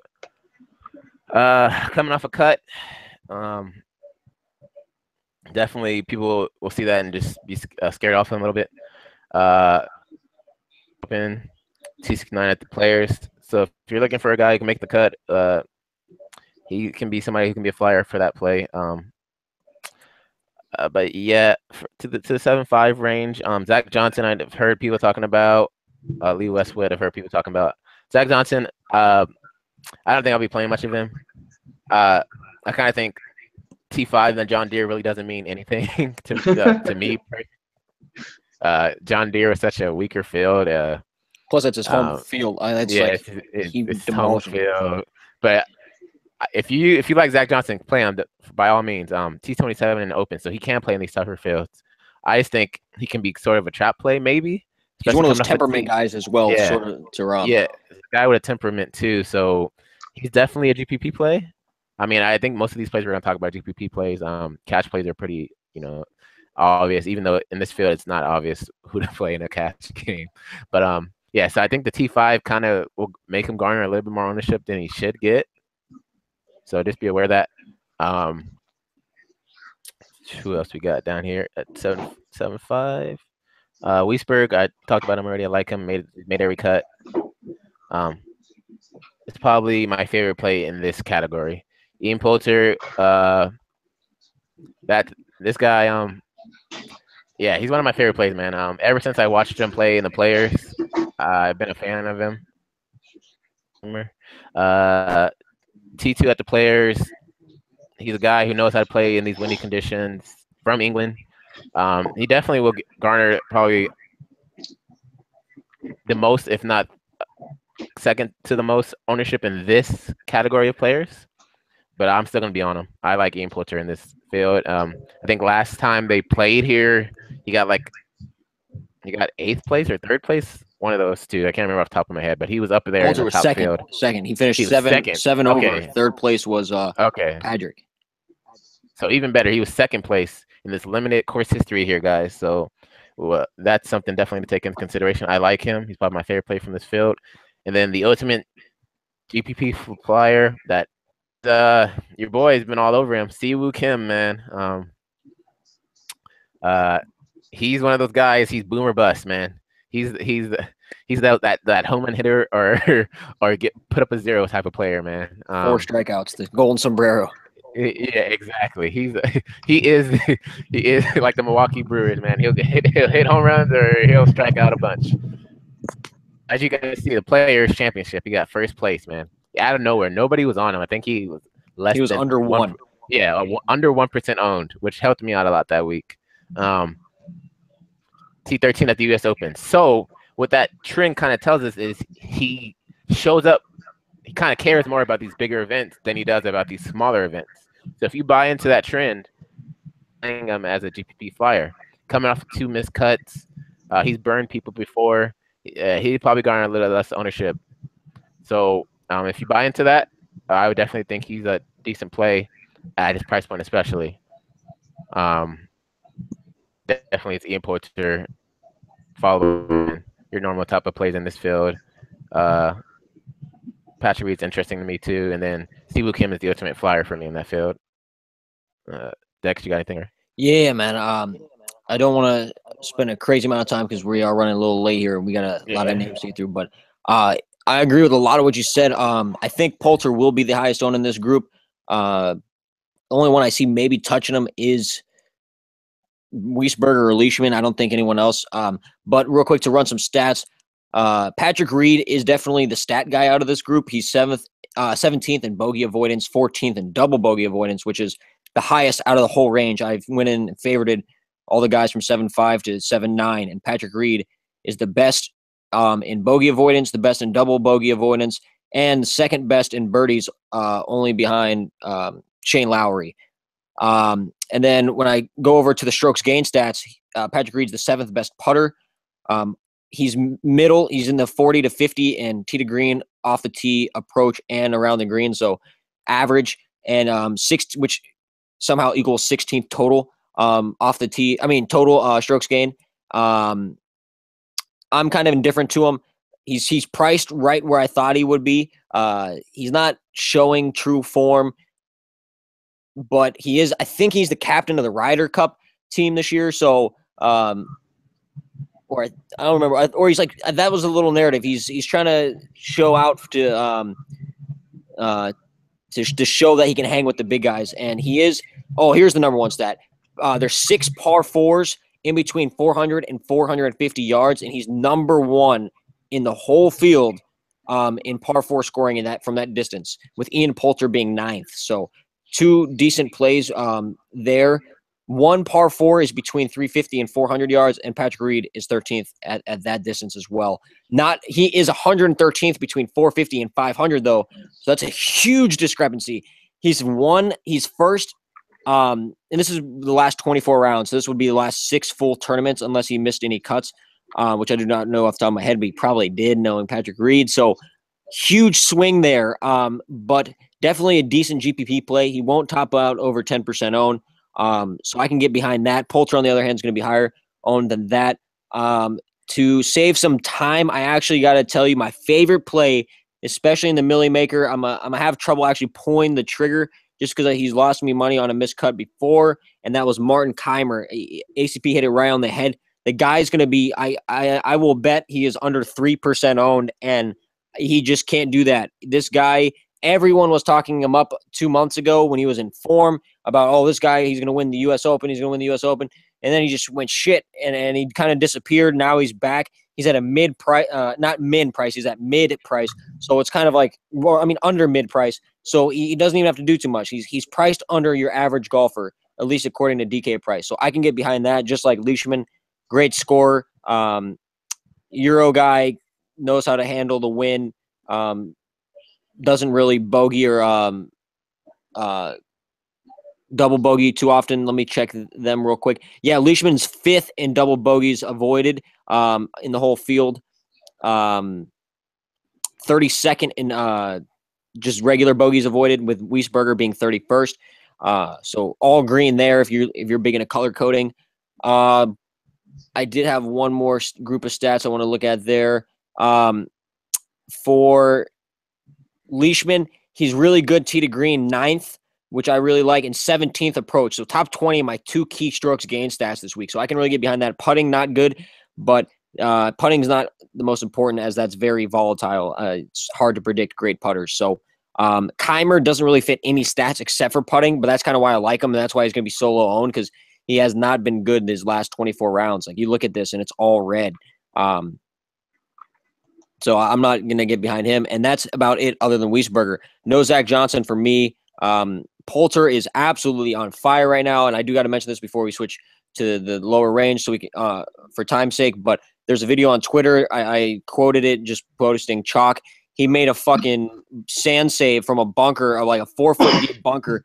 Coming off a cut. Definitely people will see that and just be scared off him a little bit. Open T69 at the players. So if you're looking for a guy who can make the cut, he can be somebody who can be a flyer for that play. But yeah, to the 7.5 range, Zach Johnson, I've heard people talking about. Lee Westwood, I've heard people talking about. Zach Johnson, I don't think I'll be playing much of him. I kind of think T5 and John Deere really doesn't mean anything to me. John Deere is such a weaker field. Plus, it's his home field. It's home field. But if you like Zach Johnson, play him by all means. T27 in the Open, so he can play in these tougher fields. I just think he can be sort of a trap play, maybe. He's one of those temperament guys as well, sort of to run. Yeah, a guy with a temperament too. So he's definitely a GPP play. I mean, I think most of these plays we're going to talk about GPP plays. Cash plays are pretty, obvious, even though in this field it's not obvious who to play in a cash game. But yeah, so I think the T5 kind of will make him garner a little bit more ownership than he should get. So just be aware of that. Who else we got down here at 7.5? Wiesberg, I talked about him already. I like him. Made every cut. It's probably my favorite play in this category. Ian Poulter, this guy, yeah, he's one of my favorite plays, man. Ever since I watched him play in the Players, I've been a fan of him. T2 at the Players. He's a guy who knows how to play in these windy conditions from England. He definitely will garner probably the most, if not second to the most ownership in this category of players. But I'm still going to be on him. I like Ian Poulter in this field. I think last time they played here, he got 8th place or 3rd place. One of those two. I can't remember off the top of my head, but he was up there Poulter in the was top second. field. Second. He finished second. seven Okay. over. 3rd place was okay. Patrick. So even better, he was 2nd place in this limited course history here, guys. So that's something definitely to take into consideration. I like him. He's probably my favorite play from this field. And then the ultimate GPP flyer that your boy has been all over him, Siwoo Kim, man. He's one of those guys. He's boomer bust, man. He's that home run hitter or get put up a 0 type of player, man. 4 strikeouts, the golden sombrero. Yeah, exactly. He is like the Milwaukee Brewers, man. He'll hit home runs or he'll strike out a bunch. As you guys see, the Players Championship, he got 1st place, man. Out of nowhere, nobody was on him. I think he was less. He was than under 1. Yeah, under 1% owned, which helped me out a lot that week. T13 at the U.S. Open. So what that trend kind of tells us is he shows up. He kind of cares more about these bigger events than he does about these smaller events. So if you buy into that trend, playing him as a GPP flyer, coming off of 2 missed cuts, he's burned people before. He probably garner a little less ownership. So if you buy into that, I would definitely think he's a decent play at his price point, especially. Definitely, it's Ian Poulter, following your normal type of plays in this field. Patrick Reed's interesting to me too, and then Siwoo Kim is the ultimate flyer for me in that field. Dex, you got anything? Yeah, man. I don't want to spend a crazy amount of time because we are running a little late here and we got a lot of names to get through. But I agree with a lot of what you said. I think Poulter will be the highest owned in this group. The only one I see maybe touching him is Wiesberger or Leishman. I don't think anyone else. But real quick to run some stats. Patrick Reed is definitely the stat guy out of this group. He's 17th in bogey avoidance, 14th in double bogey avoidance, which is the highest out of the whole range. I went in and favorited all the guys from 7.5 to 7.9, and Patrick Reed is the best in bogey avoidance, the best in double bogey avoidance, and second best in birdies, only behind Shane Lowry. And then when I go over to the strokes gain stats, Patrick Reed's the 7th best putter. He's middle. He's in the 40 to 50 in tee to green, off the tee, approach, and around the green. So average and 6, which somehow equals 16th total off the tee. I mean total strokes gain. I'm kind of indifferent to him. He's priced right where I thought he would be. He's not showing true form, but he is. I think he's the captain of the Ryder Cup team this year. So. Or I don't remember, or he's like, that was a little narrative. He's trying to show out to show that he can hang with the big guys, and he is. Oh, here's the number one stat. There's 6 par 4s in between 400 and 450 yards, and he's number 1 in the whole field in par 4 scoring in that from that distance, with Ian Poulter being 9th. So 2 decent plays there. 1 par 4 is between 350 and 400 yards, and Patrick Reed is 13th at that distance as well. He is 113th between 450 and 500 though, so that's a huge discrepancy. He's first, and this is the last 24 rounds. So this would be the last 6 full tournaments, unless he missed any cuts, which I do not know off the top of my head, but he probably did, knowing Patrick Reed. So huge swing there, but definitely a decent GPP play. He won't top out over 10% own. So I can get behind that. Poulter, on the other hand, is going to be higher owned than that. To save some time, I actually got to tell you my favorite play, especially in the Millie Maker. I'm gonna have trouble actually pulling the trigger just because he's lost me money on a miscut before, and that was Martin Keimer. ACP hit it right on the head. The guy's going to be, I will bet he is under 3% owned, and he just can't do that. This guy, everyone was talking him up 2 months ago when he was in form about, oh, this guy, he's going to win the U.S. Open. He's going to win the U.S. Open. And then he just went shit, and he kind of disappeared. Now he's back. He's at a mid price, not min price. He's at mid price. So it's kind of like, under mid price. So he doesn't even have to do too much. He's priced under your average golfer, at least according to DK price. So I can get behind that, just like Leishman. Great score. Euro guy, knows how to handle the wind. Doesn't really bogey or double bogey too often. Let me check them real quick. Yeah, Leishman's 5th in double bogeys avoided in the whole field. 32nd in just regular bogeys avoided, with Wiesberger being 31st. So all green there if you're big into color coding. I did have one more group of stats I want to look at there. For Leishman, he's really good tee to green, 9th, which I really like, and 17th approach. So top 20 in my 2 key strokes gain stats this week. So I can really get behind that. Putting, not good, but putting's not the most important, as that's very volatile. It's hard to predict great putters. So Keimer doesn't really fit any stats except for putting, but that's kind of why I like him, and that's why he's going to be so low owned, because he has not been good in his last 24 rounds. Like, you look at this and it's all red. So I'm not going to get behind him. And that's about it other than Wiesberger. No Zach Johnson for me. Poulter is absolutely on fire right now. And I do got to mention this before we switch to the lower range so we can, for time's sake. But there's a video on Twitter. I quoted it, just posting chalk. He made a fucking sand save from a bunker, of like a 4-foot deep bunker.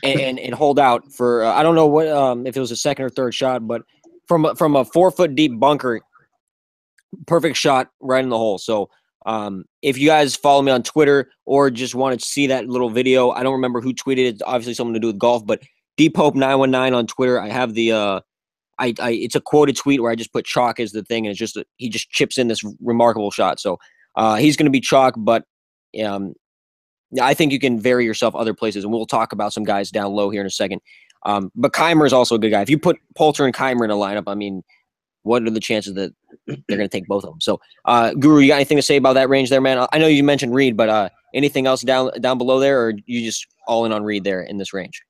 And hold out for I don't know what if it was a second or third shot, but from a 4-foot deep bunker, perfect shot right in the hole. So if you guys follow me on Twitter or just want to see that little video, I don't remember who tweeted it. It's obviously something to do with golf, but DPope919 on Twitter. I have the it's a quoted tweet where I just put chalk as the thing, and it's just he just chips in this remarkable shot. So he's going to be chalk, but I think you can vary yourself other places, and we'll talk about some guys down low here in a second. But Keimer is also a good guy. If you put Poulter and Keimer in a lineup, I mean, what are the chances that they're going to take both of them? So, Guru, you got anything to say about that range there, man? I know you mentioned Reed, but anything else down below there, or you just all in on Reed there in this range?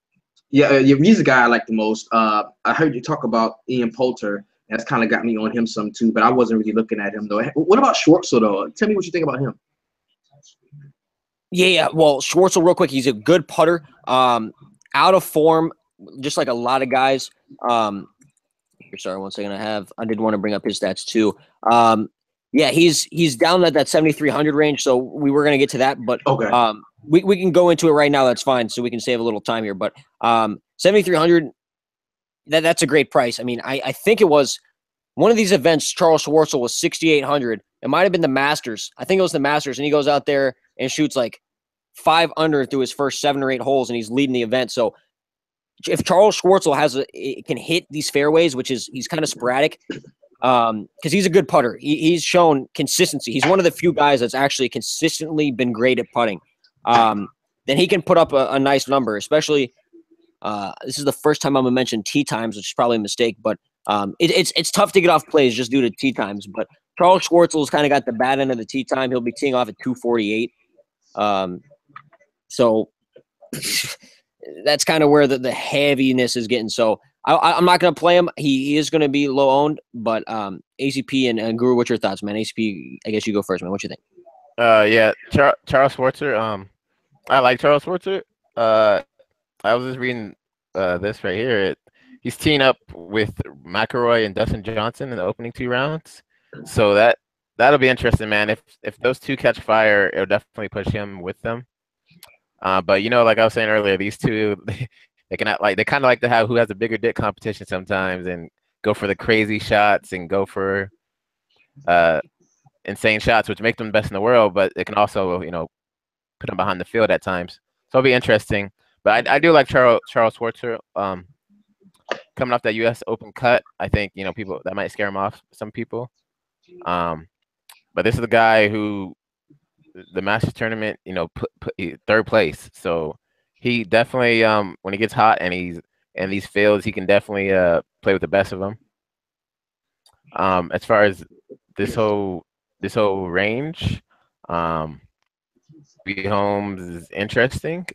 Yeah, Reed's the guy I like the most. I heard you talk about Ian Poulter. That's kind of got me on him some too, but I wasn't really looking at him though. What about Schwartzel though? Tell me what you think about him. Yeah. Well, Schwartzel, real quick, he's a good putter. Out of form, just like a lot of guys. Here, sorry, 1 second. I did want to bring up his stats too. Yeah, he's down at that 7,300 range, so we were gonna get to that, but okay. We can go into it right now. That's fine, so we can save a little time here. But 7,300, that's a great price. I mean, I think it was one of these events. Charles Schwartzel was 6,800. It might have been the Masters. I think it was the Masters, and he goes out there and shoots like 5 under through his first 7 or 8 holes, and he's leading the event. So if Charles Schwartzel can hit these fairways, which is he's kind of sporadic, because he's a good putter. He's shown consistency. He's one of the few guys that's actually consistently been great at putting. Then he can put up a nice number, especially this is the first time I'm going to mention tee times, which is probably a mistake, but it's tough to get off plays just due to tee times. But Charles Schwartzel's kind of got the bad end of the tee time. He'll be teeing off at 248. So that's kind of where the heaviness is getting. So I'm not going to play him. He is going to be low owned, but ACP and Guru, what's your thoughts, man? ACP, I guess you go first, man. What you think? Yeah, Charles Schwartzer. I like Charles Schwartzer. I was just reading this right here. He's teaming up with McIlroy and Dustin Johnson in the opening 2 rounds. So that'll be interesting, man. If those two catch fire, it'll definitely push him with them. But like I was saying earlier, these two they kind of like to have who has a bigger dick competition sometimes, and go for the crazy shots and go for insane shots, which make them the best in the world. But it can also put them behind the field at times. So it'll be interesting. But I do like Charles Schwartzer. Coming off that U.S. Open cut, I think people that might scare him off some people. But this is the guy who the Masters tournament, put third place. So he definitely when he gets hot and he's in these fields, he can definitely play with the best of them. As far as this whole range, B Holmes is interesting.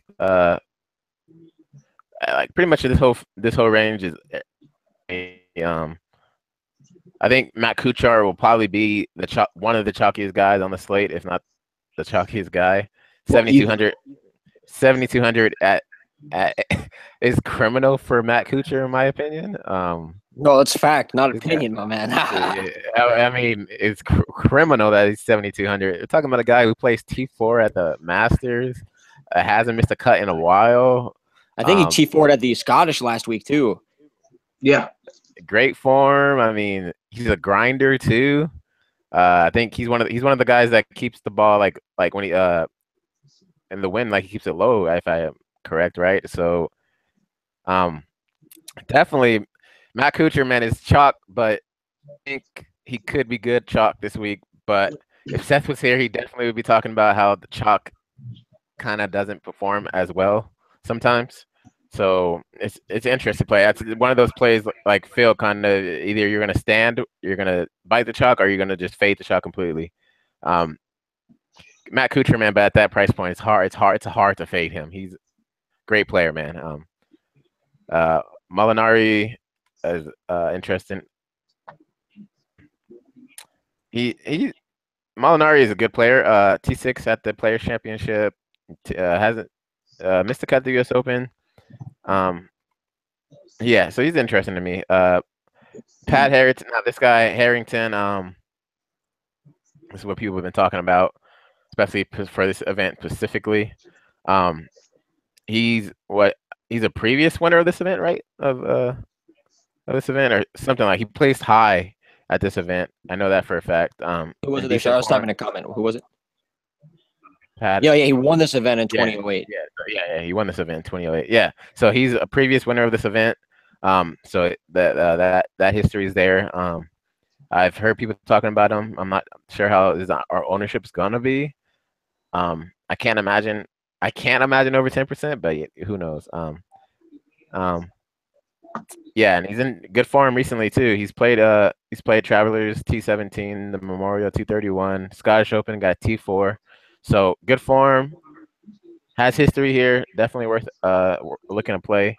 Like pretty much this whole range is I think Matt Kuchar will probably be one of the chalkiest guys on the slate, if not the chalkiest guy. 7,200 at is criminal for Matt Kuchar, in my opinion. No, that's fact, not opinion, my man. I mean, it's criminal that he's 7,200. We're talking about a guy who plays T4 at the Masters, hasn't missed a cut in a while. I think he T4'd at the Scottish last week too. Yeah, great form. I mean, he's a grinder too. I think he's one of the guys that keeps the ball like when he in the wind, like he keeps it low, if I am correct, right? So definitely Matt Kuchar, man, is chalk, but I think he could be good chalk this week. But if Seth was here, he definitely would be talking about how the chalk kind of doesn't perform as well sometimes. So it's interesting to play. That's one of those plays like Phil, kind of either you're gonna stand, you're gonna bite the chalk, or you're gonna just fade the chalk completely. Matt Kuchar, man, but at that price point, it's hard to fade him. He's a great player, man. Molinari is interesting. Molinari is a good player. T6 at the Players Championship. Hasn't missed the cut at the U.S. Open. Yeah, so he's interesting to me. Pat Harrington, this guy Harrington. This is what people have been talking about, especially for this event specifically. He's a previous winner of this event, right? Of this event or something like. He placed high at this event. I know that for a fact. Who was it this year? I was typing a comment. Who was it? Pat. Yeah, he won this event in 2008. Yeah, he won this event in 2008. Yeah, so he's a previous winner of this event. So that history is there. I've heard people talking about him. I'm not sure how our ownership's gonna be. I can't imagine over 10%, but who knows? Yeah, and he's in good form recently too. He's played Travelers T17, the Memorial T31, Scottish Open, got T4. So good form, has history here. Definitely worth looking to play.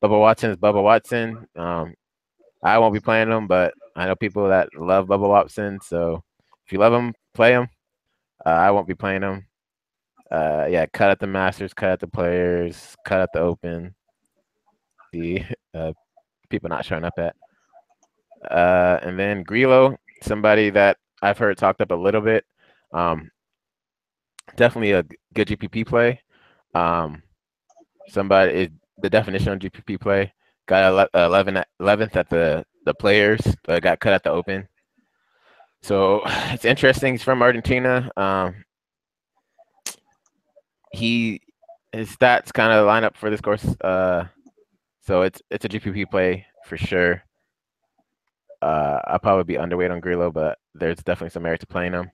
Bubba Watson is Bubba Watson. I won't be playing him, but I know people that love Bubba Watson. So if you love him, play him. I won't be playing him. Yeah, cut at the Masters, cut at the Players, cut at the Open. The people not showing up at. And then Grillo, somebody that I've heard talked up a little bit. Definitely a good GPP play. Somebody the definition of GPP play. Got 11th at the Players, but got cut at the Open. So it's interesting. He's from Argentina. His stats kind of line up for this course. So it's a GPP play for sure. I'll probably be underweight on Grillo, but there's definitely some merit to playing him.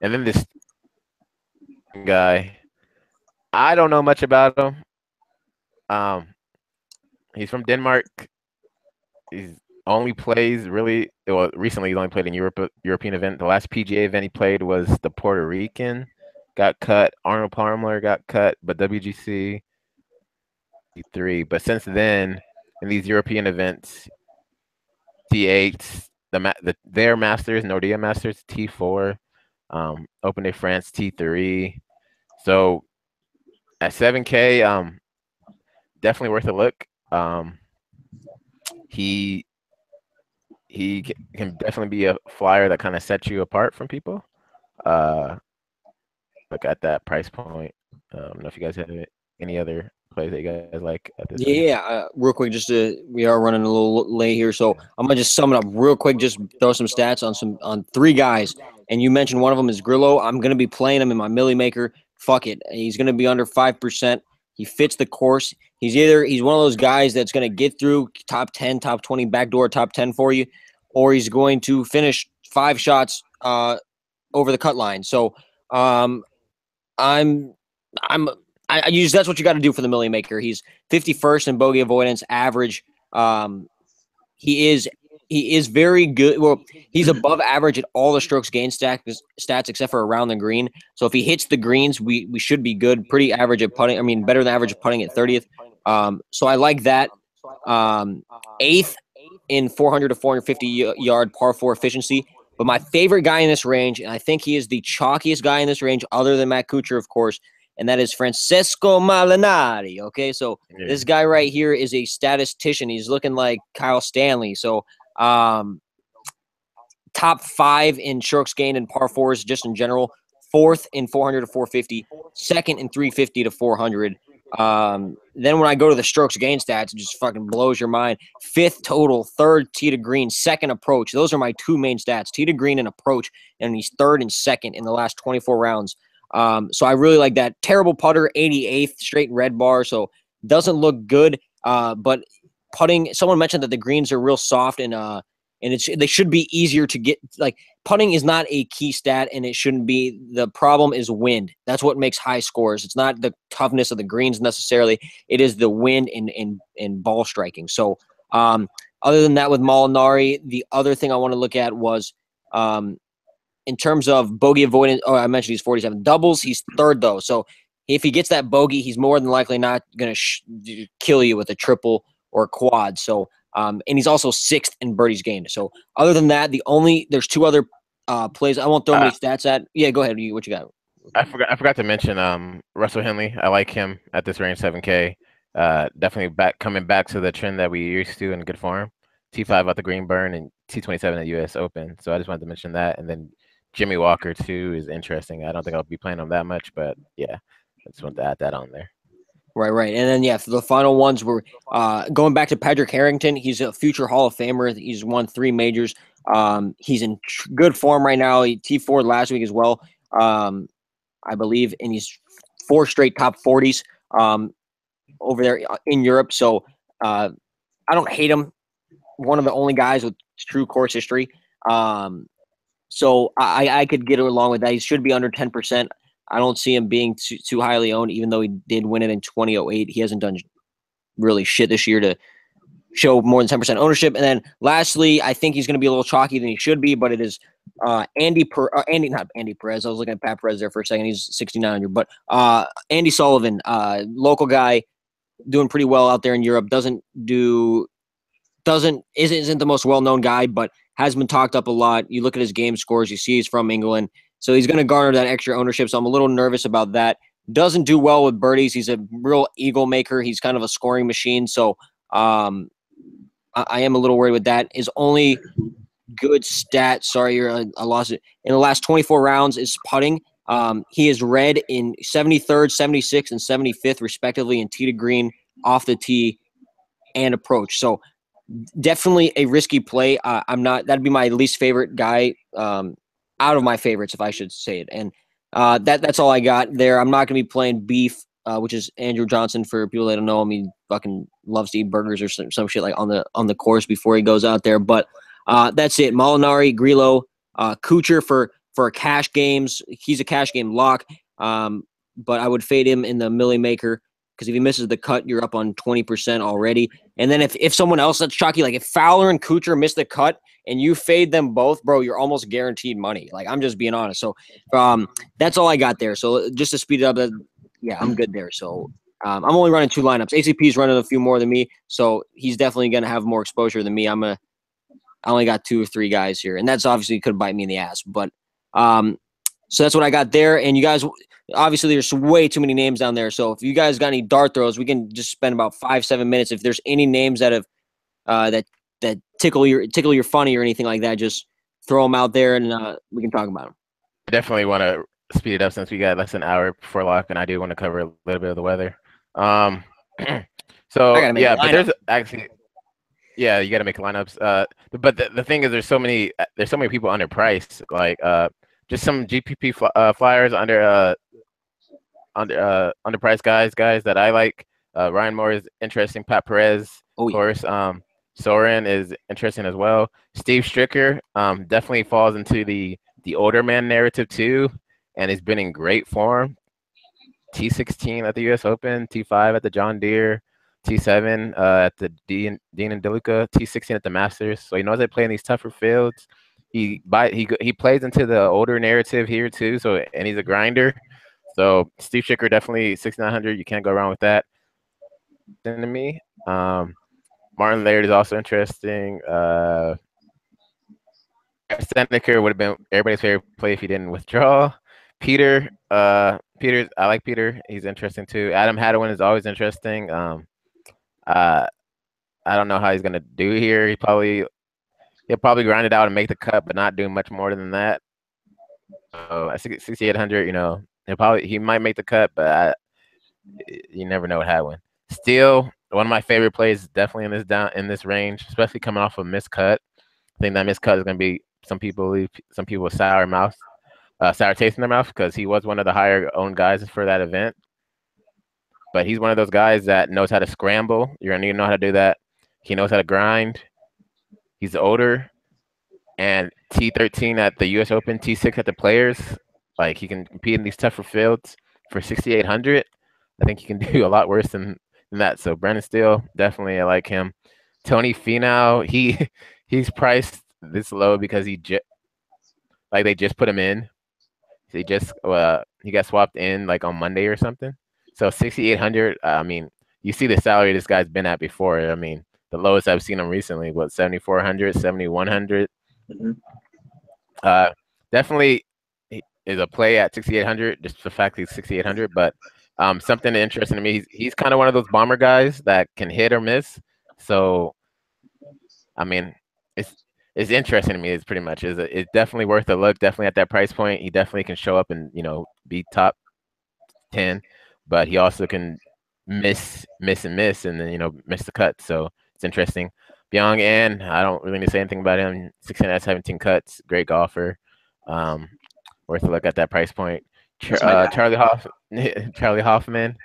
And then this guy, I don't know much about him. He's from Denmark. Recently he's only played in European event. The last PGA event he played was the Puerto Rican. Got cut. Arnold Palmer got cut, but WGC T3. But since then, in these European events, T8, their Masters, Nordea Masters, T4, Open de France, T3. So at 7K, definitely worth a look. He can definitely be a flyer that kind of sets you apart from people. Look at that price point. I don't know if you guys have any other plays that you guys like at this point. Yeah, real quick, we are running a little late here, so I'm gonna just sum it up real quick. Just throw some stats on three guys, and you mentioned one of them is Grillo. I'm gonna be playing him in my Millie Maker. Fuck it, he's gonna be under 5%. He fits the course. He's one of those guys that's going to get through top 10, top 20, backdoor top 10 for you, or he's going to finish 5 shots over the cut line. So I use that's what you got to do for the Millie Maker. He's 51st in bogey avoidance average. He is very good. Well, he's above average at all the strokes gain stats except for around the green. So if he hits the greens, we should be good. Pretty average at putting. I mean, better than average at putting at 30th. So I like that. 8th in 400 to 450 yard par 4 efficiency. But my favorite guy in this range, and I think he is the chalkiest guy in this range, other than Matt Kuchar, of course, and that is Francesco Molinari. Okay, so this guy right here is a statistician. He's looking like Kyle Stanley. So top 5 in strokes gained in par 4s just in general, 4th in 400 to 450, 2nd in 350 to 400. Then when I go to the strokes gain stats, it just fucking blows your mind. 5th total, 3rd tee to green, 2nd approach. Those are my 2 main stats, tee to green and approach, and he's 3rd and 2nd in the last 24 rounds. So I really like that. Terrible putter, 88th, straight red bar, so doesn't look good. But putting, someone mentioned that the greens are real soft and they should be easier to get. Like, putting is not a key stat, and it shouldn't be. The problem is wind. That's what makes high scores. It's not the toughness of the greens necessarily. It is the wind and ball striking. So other than that, with Molinari, the other thing I want to look at was in terms of bogey avoidance. Oh, I mentioned he's 47. Doubles, he's 3rd, though. So if he gets that bogey, he's more than likely not going to kill you with a triple or a quad. So and he's also 6th in birdies gained. So other than that, there's 2 other plays. I won't throw many stats at. Yeah, go ahead. What you got? I forgot to mention Russell Henley. I like him at this range, 7K. Definitely coming back to the trend that we used to in good form. T5 at the green burn and T27 at US Open. So I just wanted to mention that. And then Jimmy Walker too is interesting. I don't think I'll be playing him that much, but yeah, I just wanted to add that on there. Right. And then, yeah, for the final ones, we're going back to Patrick Harrington. He's a future Hall of Famer. He's won 3 majors. He's in good form right now. He T4 last week as well, I believe, and he's 4 straight top 40s over there in Europe. So I don't hate him. One of the only guys with true course history. So I could get along with that. He should be under 10%. I don't see him being too highly owned, even though he did win it in 2008. He hasn't done really shit this year to show more than 10% ownership. And then lastly, I think he's going to be a little chalky than he should be, but it is not Andy Perez. I was looking at Pat Perez there for a second. He's 6,900. But Andy Sullivan, local guy, doing pretty well out there in Europe. Isn't the most well-known guy, but has been talked up a lot. You look at his game scores, you see he's from England. So he's going to garner that extra ownership. So I'm a little nervous about that. Doesn't do well with birdies. He's a real eagle maker. He's kind of a scoring machine. So I am a little worried with that. His only good stat, I lost it, in the last 24 rounds is putting. He is red in 73rd, 76th, and 75th, respectively, in tee to green, off the tee, and approach. So definitely a risky play. That'd be my least favorite guy. Out of my favorites, if I should say it. And that's all I got there. I'm not going to be playing Beef, which is Andrew Johnson. For people that don't know him, he fucking loves to eat burgers or some shit like on the course before he goes out there. But that's it. Molinari, Grillo, Kuchar for cash games. He's a cash game lock. But I would fade him in the Millie Maker, because if he misses the cut, you're up on 20% already. And then if someone else that's chalky, like if Fowler and Kuchar miss the cut and you fade them both, bro, you're almost guaranteed money. Like, I'm just being honest. So that's all I got there. So just to speed it up, yeah, I'm good there. So I'm only running 2 lineups. ACP's running a few more than me, so he's definitely going to have more exposure than me. I only got 2 or 3 guys here, and that's obviously could bite me in the ass. But so that's what I got there. And you guys, obviously, there's way too many names down there. So if you guys got any dart throws, we can just spend about 5-7 minutes. If there's any names that have that tickle your funny or anything like that, just throw them out there and we can talk about them. I definitely want to speed it up since we got less than an hour before lock, and I do want to cover a little bit of the weather. So yeah, but there's actually. Yeah, you got to make lineups. But the thing is, there's so many people underpriced. Like just some GPP flyers under underpriced guys that I like. Ryan Moore is interesting. Pat Perez, Oh, of course. Soren is interesting as well. Steve Stricker definitely falls into the older man narrative too, and has been in great form. T16 at the U.S. Open, T5 at the John Deere, T7 at the Dean and DeLuca, T16 at the Masters. So he knows they play in these tougher fields. He plays into the older narrative here too. So and he's a grinder. So Steve Stricker definitely 6,900. You can't go wrong with that. To me, Martin Laird is also interesting. Seneca would have been everybody's favorite play if he didn't withdraw. Peter, I like Peter. He's interesting too. Adam Hadwin is always interesting. I don't know how he's gonna do here. He'll probably grind it out and make the cut, but not do much more than that. So at 6,800, he might make the cut, but you never know what Hadwin. Still, one of my favorite plays, definitely in this range, especially coming off a missed cut. I think that missed cut is gonna be some people with sour taste in their mouth because he was one of the higher owned guys for that event. But he's one of those guys that knows how to scramble. You're gonna need to know how to do that. He knows how to grind. He's older, and T13 at the U.S. Open, T6 at the Players. Like he can compete in these tougher fields for 6,800. I think he can do a lot worse than that. So Brendan Steele, definitely I like him. Tony Finau, he's priced this low because they just put him in. He got swapped in like on Monday or something. So 6,800. I mean, you see the salary this guy's been at before. I mean, the lowest I've seen him recently was 7,400, 7,100. Definitely is a play at 6,800. Just the fact he's 6,800, but something interesting to me. He's kind of one of those bomber guys that can hit or miss. So, I mean, it's interesting to me. It's pretty much it's definitely worth a look. Definitely at that price point, he definitely can show up and be top 10, but he also can miss, and then miss the cut. So it's interesting. Byung An, I don't really need to say anything about him. 16 out of 17 cuts, great golfer. Worth a look at that price point. Charlie Hoffman.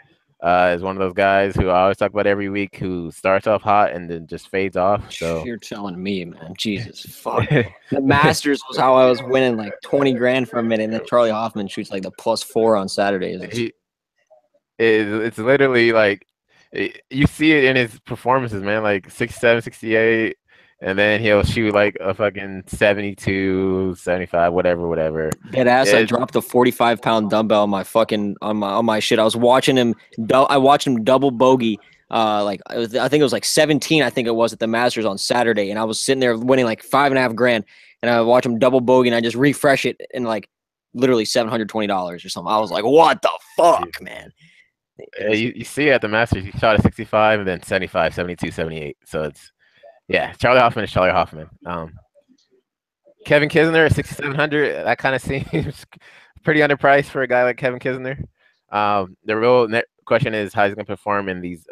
Is one of those guys who I always talk about every week who starts off hot and then just fades off. So you're telling me, man. Jesus, fuck. The Masters was how I was winning like 20 grand for a minute, and then Charlie Hoffman shoots like the +4 on Saturdays. It's literally like you see it in his performances, man. Like 67, 68, and then he'll shoot like a fucking 72, 75, whatever. Dead ass. I dropped a 45-pound dumbbell on my shit. I was watching him. I watched him double bogey. I think it was like 17. I think it was at the Masters on Saturday, and I was sitting there winning like $5.5 grand, and I watch him double bogey, and I just refresh it and like literally $720 or something. I was like, what the fuck, man? Yeah, you see at the Masters, he shot at 65 and then 75, 72, 78. So Charlie Hoffman is Charlie Hoffman. Kevin Kisner at 6,700. That kind of seems pretty underpriced for a guy like Kevin Kisner. The real question is how he's going to perform in these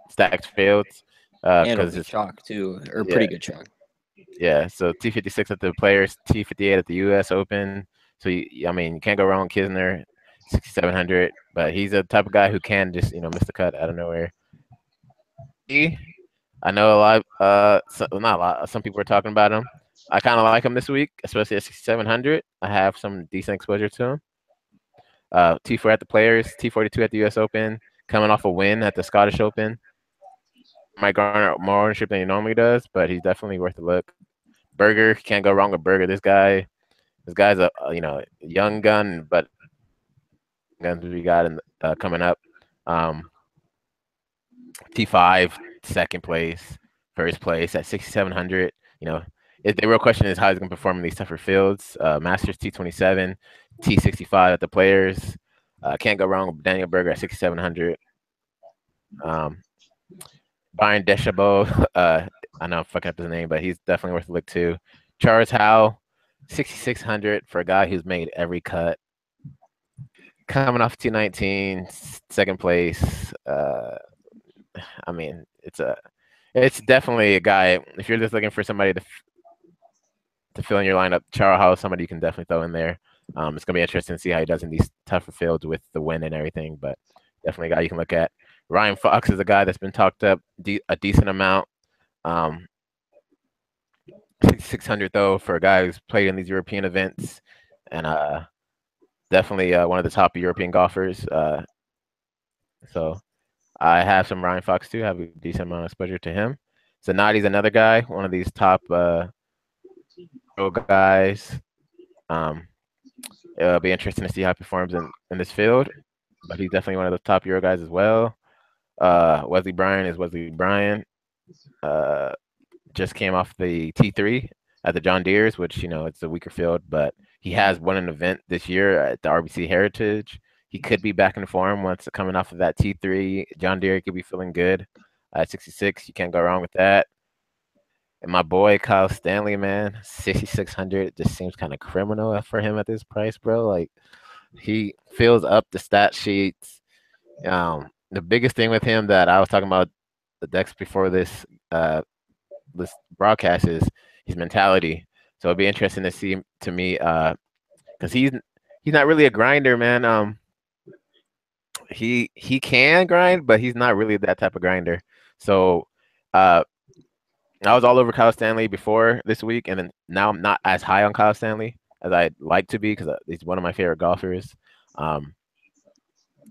stacked fields. Because it's chalk too, or pretty good chalk. Yeah, so T56 at the Players, T58 at the U.S. Open. So you can't go wrong with Kisner. 6,700, but he's a type of guy who can just miss the cut out of nowhere. I know a lot, not a lot. Some people are talking about him. I kind of like him this week, especially at 6,700. I have some decent exposure to him. T4 at the Players, T42 at the U.S. Open, coming off a win at the Scottish Open. Might garner more ownership than he normally does, but he's definitely worth a look. Berger, can't go wrong with Berger. This guy's a young gun, but guns we got coming up. T5, second place, first place at 6,700. The real question is how he's going to perform in these tougher fields. Masters T27, T65 at the Players. Can't go wrong with Daniel Berger at 6,700. Brian Deschambault, I know I'm fucking up his name, but he's definitely worth a look too. Charles Howell, 6,600 for a guy who's made every cut. Coming off T19, second place. It's definitely a guy. If you're just looking for somebody to fill in your lineup, Charles Howell, somebody you can definitely throw in there. It's gonna be interesting to see how he does in these tougher fields with the wind and everything. But definitely a guy you can look at. Ryan Fox is a guy that's been talked up a decent amount. 6,600 though for a guy who's played in these European events, and definitely one of the top European golfers. So I have some Ryan Fox too. Have a decent amount of exposure to him. Zanotti's another guy, one of these top pro guys. It'll be interesting to see how he performs in this field, but he's definitely one of the top Euro guys as well. Wesley Bryan is Wesley Bryan. Just came off the T3 at the John Deere's, which, you know, it's a weaker field, but he has won an event this year at the RBC Heritage. He could be back in form once coming off of that T3. John Deere could be feeling good at 66. You can't go wrong with that. And my boy Kyle Stanley, man, 6,600 just seems kind of criminal for him at this price, bro. Like, he fills up the stat sheets. The biggest thing with him that I was talking about the decks before this broadcast is his mentality. So it'll be interesting to see to me because he's not really a grinder, man. He can grind, but he's not really that type of grinder. So I was all over Kyle Stanley before this week, and then now I'm not as high on Kyle Stanley as I'd like to be because he's one of my favorite golfers.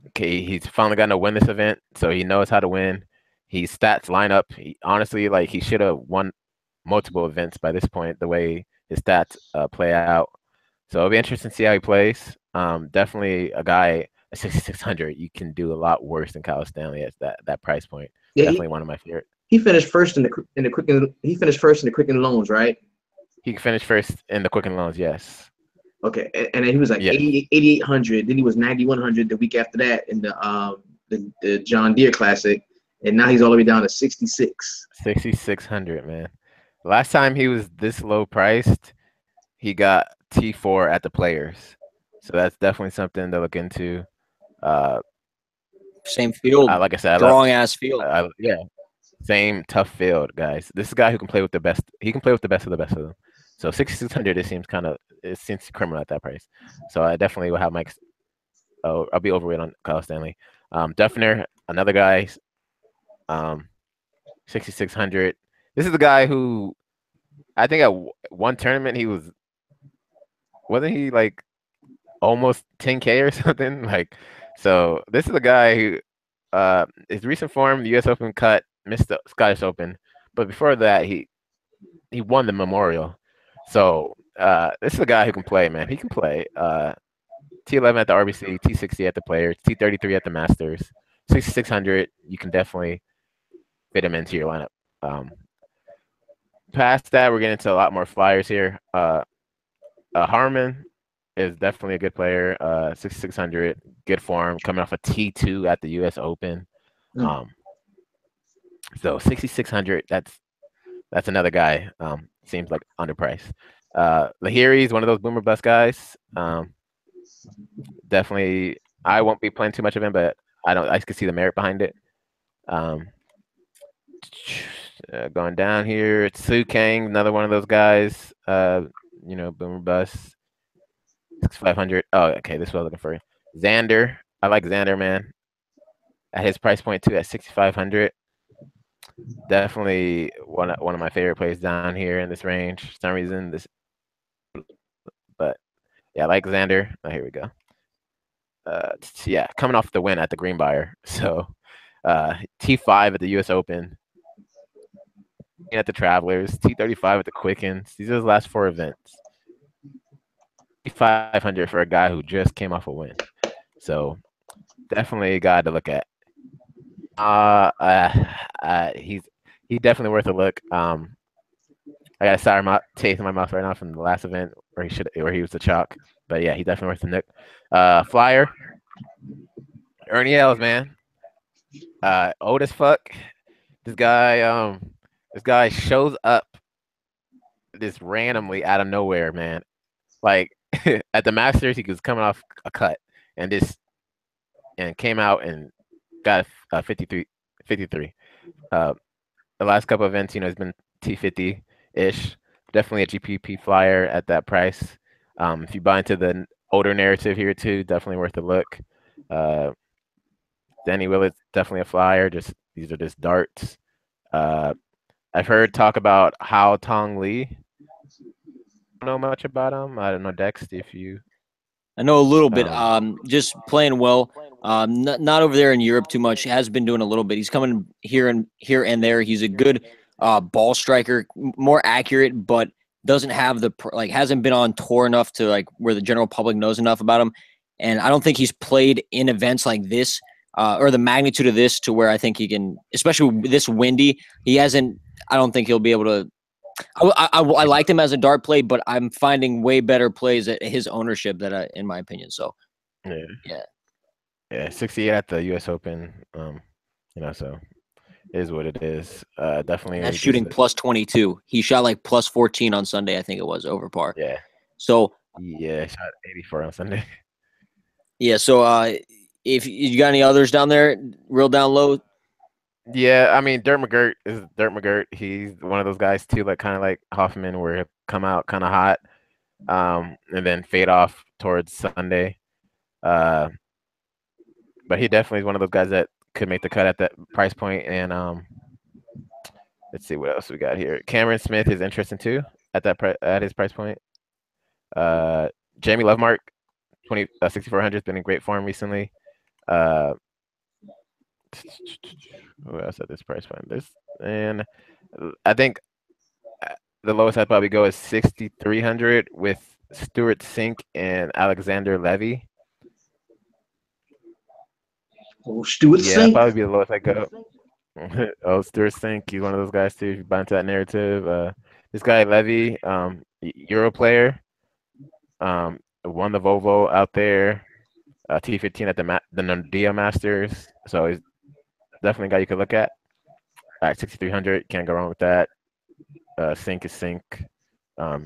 Okay, he's finally gotten to win this event, so he knows how to win. His stats line up. Honestly, like, he should have won multiple events by this point, the way his stats play out. So it'll be interesting to see how he plays. Definitely a guy at 6,600, you can do a lot worse than Kyle Stanley at that price point. Yeah, definitely one of my favorite. He finished first in the Quicken. He finished first in the Quicken Loans, right? He finished first in the Quicken Loans, yes. Okay, and then he was like 8,800. Then he was 9,100 the week after that in the John Deere Classic, and now he's all the way down to 66. 6,600, man. Last time he was this low priced, he got T4 at the Players, so that's definitely something to look into. Same field, like I said, strong ass field. Yeah, same tough field, guys. This is a guy who can play with the best. He can play with the best of the best of them. So 6,600, it seems criminal at that price. So I definitely will have Mike. I'll be overweight on Kyle Stanley. Duffner, another guy. 6,600. This is the guy who, I think at one tournament wasn't he like almost 10K or something? Like, so this is a guy who, his recent form, the U.S. Open cut, missed the Scottish Open, but before that he won the Memorial. So this is a guy who can play, man. He can play. T11 at the RBC, T60 at the Players, T33 at the Masters. 6,600, you can definitely fit him into your lineup. Past that, we're getting into a lot more flyers here. Harman is definitely a good player. 6,600, good form, coming off a T2 at the U.S. Open. So 6,600, that's another guy. Seems like underpriced. Lahiri's one of those boomer bust guys. Definitely, I won't be playing too much of him, but I can see the merit behind it. Going down here, it's Su Kang, another one of those guys. Boomer bust. 6,500. Oh, okay, this is what I was looking for. Xander, I like Xander, man. At his price point too, at 6,500. Definitely one of my favorite plays down here in this range. For some reason, but yeah, I like Xander. Oh, here we go. Yeah, coming off the win at the Greenbrier. So T5 at the U.S. Open, at the Travelers, T35 at the Quickens. These are his last 4 events. 500 for a guy who just came off a win. So definitely a guy to look at. He's definitely worth a look. I got a sour taste in my mouth right now from the last event where he was the chalk. But yeah, he's definitely worth a look. Flyer, Ernie Els, man. Old as fuck. This guy shows up just randomly out of nowhere, man. Like at the Masters, he was coming off a cut and came out and got a 53. The last couple of events, it's been T50-ish. Definitely a GPP flyer at that price. If you buy into the older narrative here too. Definitely worth a look. Danny Willett's definitely a flyer. These are just darts. I've heard talk about Hao Tong Lee. I don't know much about him. I don't know, Dex, if you. I know a little bit. Just playing well. Not over there in Europe too much. Has been doing a little bit. He's coming here and there. He's a good ball striker, more accurate, but doesn't have hasn't been on tour enough to where the general public knows enough about him. And I don't think he's played in events like this or the magnitude of this to where I think he can, especially this windy. He hasn't. I don't think he'll be able to. I liked him as a dart play, but I'm finding way better plays at his ownership in my opinion. So, yeah, 68 at the U.S. Open. So it is what it is. Definitely. That's shooting plus 22. He shot plus 14 on Sunday. I think it was over par. Yeah. So yeah, shot 84 on Sunday. Yeah. So if you got any others down there, real down low. Yeah, I mean, Dirt McGirt. He's one of those guys too, kind of like Hoffman, where he'll come out kind of hot, and then fade off towards Sunday. But he definitely is one of those guys that could make the cut at that price point. And let's see what else we got here. Cameron Smith is interesting too at his price point. Jamie Lovemark, 6,400 has been in great form recently. Who else at this price point? And I think the lowest I'd probably go is 6,300 with Stuart Sink and Alexander Levy. Oh, Stuart Sink. Yeah, probably be the lowest I go. Stuart Sink, he's one of those guys too. If you buy into that narrative, this guy Levy, Euro player, won the Volvo out there, T15 at the Nordea Masters. So he's definitely a guy you could look at. All right, 6,300, can't go wrong with that. Sink is Sink. But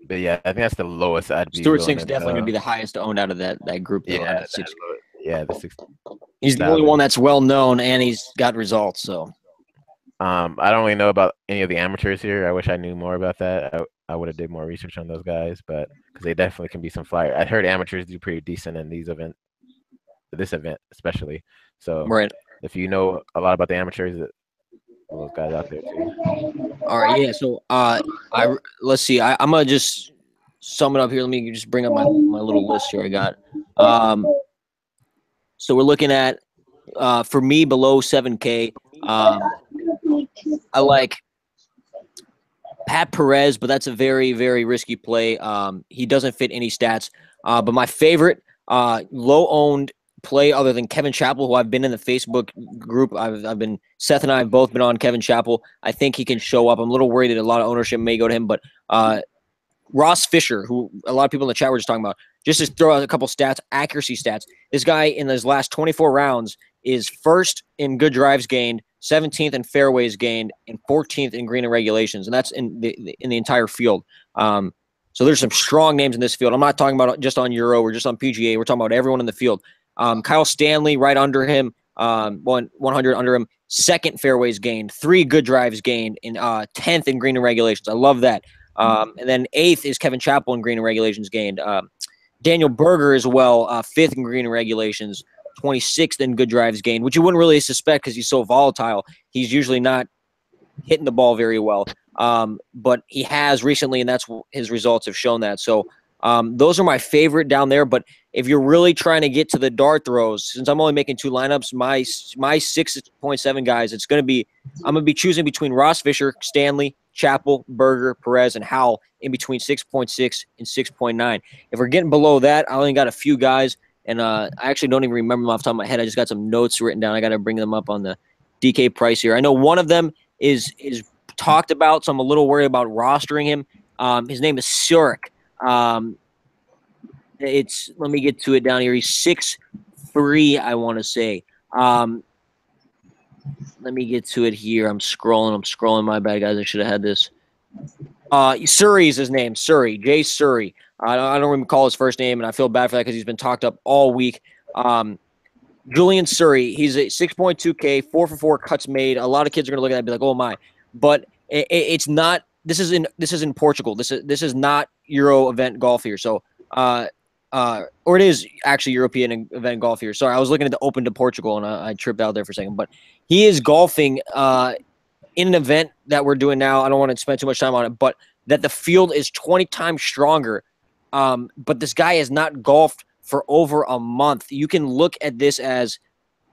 yeah, I think that's the lowest I'd be. Stuart Sink's definitely going to be the highest owned out of that group. Though, the 6. He's the only one that's well known and he's got results. So, I don't really know about any of the amateurs here. I wish I knew more about that. I would have did more research on those guys, but because they definitely can be some flyer. I heard amateurs do pretty decent in this event especially. So, right. If you know a lot about the amateurs, those guys out there too. All right, yeah. So, let's see. I'm gonna just sum it up here. Let me just bring up my little list here. I got. So we're looking at, for me, below 7K. I like Pat Perez, but that's a very, very risky play. He doesn't fit any stats. But my favorite low-owned play other than Kevin Chappell, who I've been in the Facebook group. Seth and I have both been on Kevin Chappell. I think he can show up. I'm a little worried that a lot of ownership may go to him, but Ross Fisher, who a lot of people in the chat were just talking about, just to throw out a couple stats, accuracy stats. This guy in his last 24 rounds is first in good drives gained, 17th in fairways gained, and 14th in green and regulations, and that's in the entire field. So there's some strong names in this field. I'm not talking about just on Euro or just on PGA. We're talking about everyone in the field. Kyle Stanley right under him, 100 under him, second fairways gained, 3 good drives gained, and 10th in green and regulations. I love that. And then 8th is Kevin Chappell in green and regulations gained. Daniel Berger as well, 5th in green and regulations, 26th in good drives gained, which you wouldn't really suspect because he's so volatile. He's usually not hitting the ball very well. But he has recently, and that's his results have shown that. So those are my favorite down there. But if you're really trying to get to the dart throws, since I'm only making 2 lineups, my 6.7 guys, I'm going to be choosing between Ross Fisher, Stanley, Chappell, Berger, Perez, and Howell in between 6.6 and 6.9. If we're getting below that, I only got a few guys, and I actually don't even remember them off the top of my head. I just got some notes written down. I got to bring them up on the DK price here. I know one of them is talked about, so I'm a little worried about rostering him. His name is Surik. Let me get to it down here. He's 6'3", I want to say. Let me get to it here. I'm scrolling. My bad, guys. I should have had this. Surrey is his name. Surrey. Jay Surrey. I don't recall his first name, and I feel bad for that because he's been talked up all week. Julian Surrey. He's a 6.2K, 4 for 4 cuts made. A lot of kids are going to look at that and be like, oh, my. But it's not – this is in Portugal. This is not Euro event golf here. So, or it is actually European event golf here. Sorry, I was looking at the Open de Portugal and I tripped out there for a second. But he is golfing in an event that we're doing now. I don't want to spend too much time on it, but that the field is 20 times stronger. But this guy has not golfed for over a month. You can look at this as,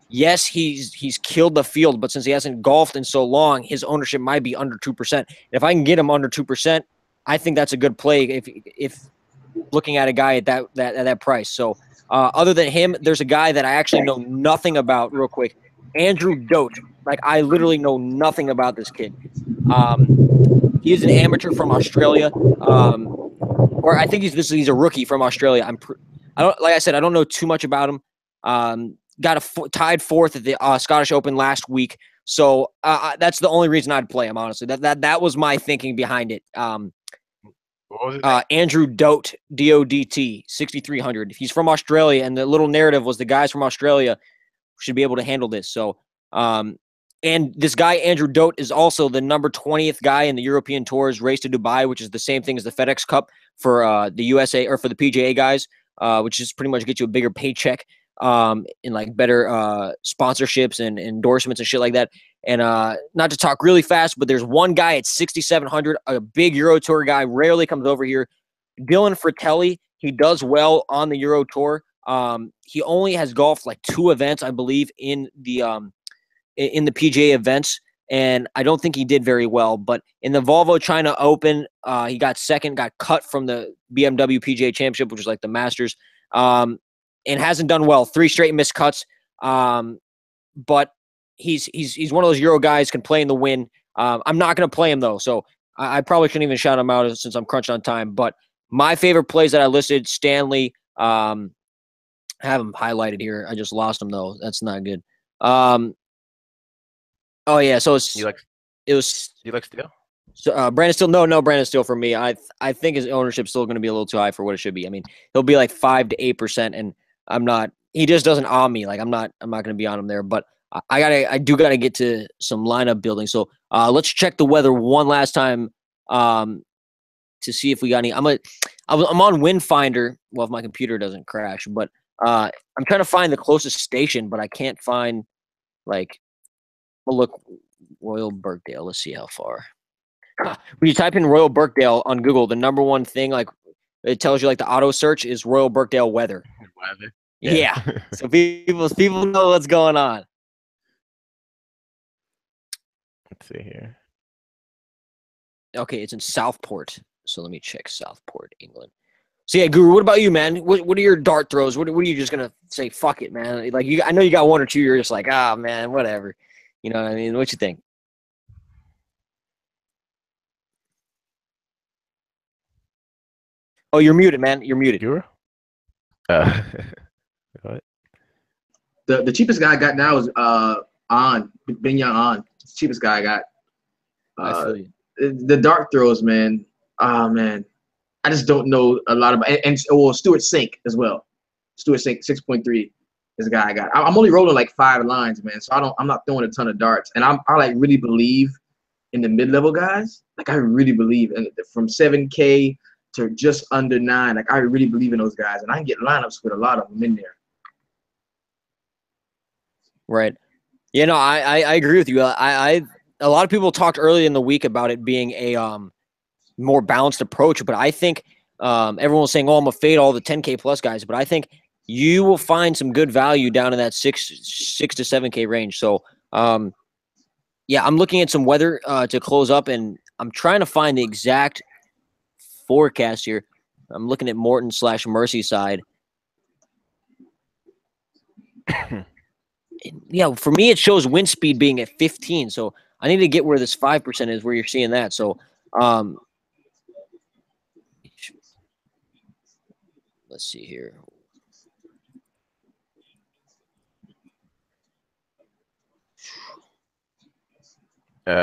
yes, he's killed the field, but since he hasn't golfed in so long, his ownership might be under 2%. If I can get him under 2%, I think that's a good play if looking at a guy at that price. So other than him, there's a guy that I actually know nothing about real quick, Andrew Dote. Like, I literally know nothing about this kid. He is an amateur from Australia. Or I think he's a rookie from Australia. Like I said, I don't know too much about him. Got tied fourth at the Scottish Open last week, so that's the only reason I'd play him. Honestly, that was my thinking behind it. What was it? Andrew Dote, DODT, 6,300. He's from Australia, and the little narrative was the guys from Australia should be able to handle this. So, and this guy Andrew Dote is also the number 20th guy in the European Tour's Race to Dubai, which is the same thing as the FedEx Cup for the USA or for the PGA guys, which is pretty much get you a bigger paycheck. In like better sponsorships and endorsements and shit like that. And not to talk really fast, but there's one guy at 6,700, a big Euro Tour guy, rarely comes over here. Dylan Fratelli, he does well on the Euro Tour. He only has golfed like 2 events, I believe, in the PGA events, and I don't think he did very well. But in the Volvo China Open, he got second, got cut from the BMW PGA Championship, which is like the Masters. And hasn't done well. 3 straight missed cuts. But he's one of those Euro guys, can play in the win. I'm not going to play him, though, so I probably shouldn't even shout him out since I'm crunched on time. But my favorite plays that I listed, Stanley, I have him highlighted here. I just lost him, though. That's not good. Oh, yeah, so it was You like Steele? So Brandon Steele, no Brandon Steele for me. I think his ownership's still going to be a little too high for what it should be. I mean, he'll be like 5 to 8%, and I'm not. He just doesn't awe me. Like I'm not going to be on him there. But I do gotta get to some lineup building. So let's check the weather one last time to see if we got any. I'm on Wind Finder. Well, if my computer doesn't crash, but I'm trying to find the closest station, but I can't find like. Well, look, Royal Birkdale. Let's see how far. When you type in Royal Birkdale on Google, the number one thing, like it tells you, like the auto search is Royal Birkdale weather. Weather. Yeah. So people know what's going on. Let's see here. Okay, it's in Southport. So let me check Southport, England. So yeah, Guru, what about you, man? What are your dart throws? What are you just gonna say? Fuck it, man. Like I know you got 1 or 2. You're just like, man, whatever. You know what I mean? What you think? Oh, you're muted, man. You're muted. Guru? What? The cheapest guy I got now is Binyan On. It's the cheapest guy I got. I feel you. The dart throws, man. Man, I just don't know a lot about. And Stuart Sink as well. Stuart Sink 6.3 is the guy I got. I'm only rolling like 5 lines, man. So I'm not throwing a ton of darts. And I like really believe in the mid-level guys. Like I really believe in from 7K to just under 9. Like I really believe in those guys, and I can get lineups with a lot of them in there. Right. Yeah, no, I agree with you. A lot of people talked early in the week about it being a more balanced approach, but I think everyone was saying, "Oh, I'm gonna fade all the 10K plus guys," but I think you will find some good value down in that 6 to 7K range. So, yeah, I'm looking at some weather to close up, and I'm trying to find the exact forecast here. I'm looking at Morton/Merseyside. Yeah, for me, it shows wind speed being at 15. So I need to get where this 5% is, where you're seeing that. So, let's see here.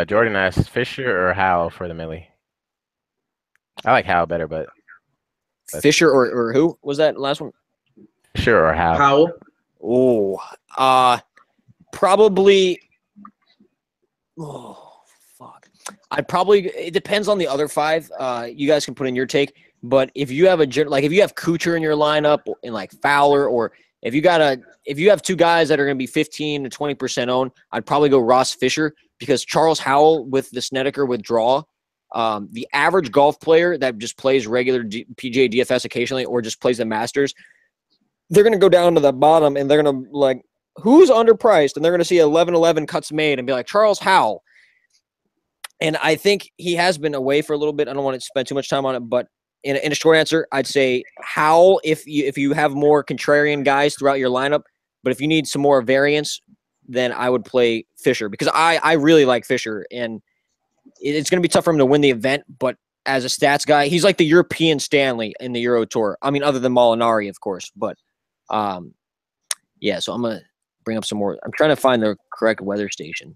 Jordan asks Fisher or Howe for the Millie. I like Howe better, but Fisher or who was that last one? Fisher or Howe. Powell. Oh, probably. Oh, fuck. It depends on the other 5. You guys can put in your take. But if you have if you have Kuchar in your lineup and like Fowler, or if you have two guys that are going to be 15 to 20% owned, I'd probably go Ross Fisher, because Charles Howell with the Snedeker withdrawal, the average golf player that just plays regular PGA DFS occasionally or just plays the Masters, they're going to go down to the bottom and they're going to like, who's underpriced? And they're going to see 11-11 cuts made and be like, Charles Howell. And I think he has been away for a little bit. I don't want to spend too much time on it, but in a short answer, I'd say Howell if you have more contrarian guys throughout your lineup. But if you need some more variance, then I would play Fisher, because I really like Fisher, and it's going to be tough for him to win the event. But as a stats guy, he's like the European Stanley in the Euro Tour. I mean, other than Molinari, of course. But yeah, so I'm going to bring up some more. I'm trying to find the correct weather station.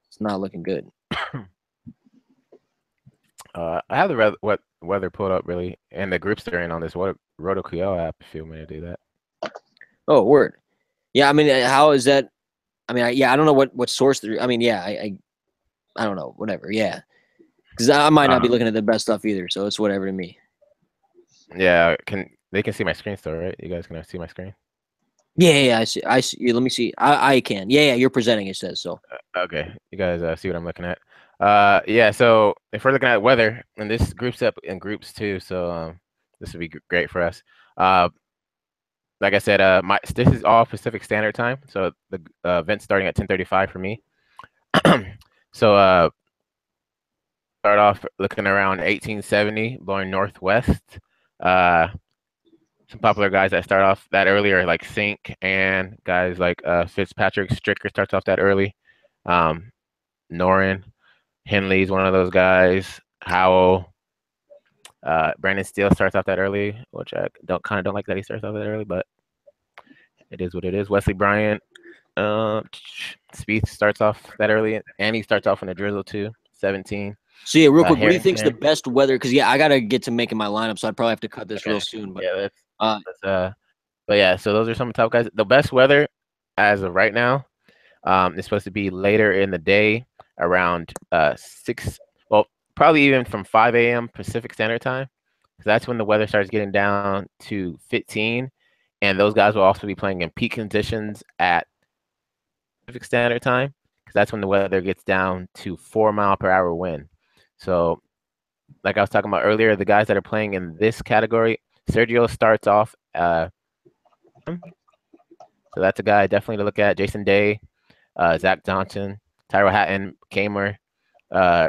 It's not looking good. I have the weather pulled up, really, and the groups they're in on this RotoQL app, if you want me to do that. Oh, word. Yeah, I mean, how is that? I mean, I don't know what source they're. I mean, yeah, I don't know. Whatever. Yeah, because I might not be looking at the best stuff either, so it's whatever to me. Yeah, they can see my screen still, right? You guys can see my screen? Yeah, I see. Yeah, let me see. I can. Yeah, you're presenting. It says so. Okay, you guys see what I'm looking at. Yeah. So if we're looking at weather, and this groups up in groups too, so this would be great for us. Like I said, this is all Pacific Standard Time, so the event's starting at 10:35 for me. So start off looking around 1870, blowing northwest. Some popular guys that start off that early are like Sink, and guys like Fitzpatrick. Stricker starts off that early. Norin, Henley's one of those guys. Howell, Brandon Steele starts off that early, which I don't like that he starts off that early, but it is what it is. Wesley Bryant, Spieth starts off that early, and he starts off in a drizzle too. 17. So yeah, real quick, what do you think's the best weather? Because yeah, I gotta get to making my lineup, so I'd probably have to cut this real soon. But yeah, but yeah, so those are some top guys. The best weather as of right now is supposed to be later in the day, around 6. Well, probably even from 5 a.m. Pacific Standard Time, because that's when the weather starts getting down to 15, and those guys will also be playing in peak conditions at Pacific Standard Time, because that's when the weather gets down to 4-mile-per-hour wind. So, like I was talking about earlier, the guys that are playing in this category, Sergio starts off. So that's a guy definitely to look at. Jason Day, Zach Johnson, Tyrell Hatton, Kamer,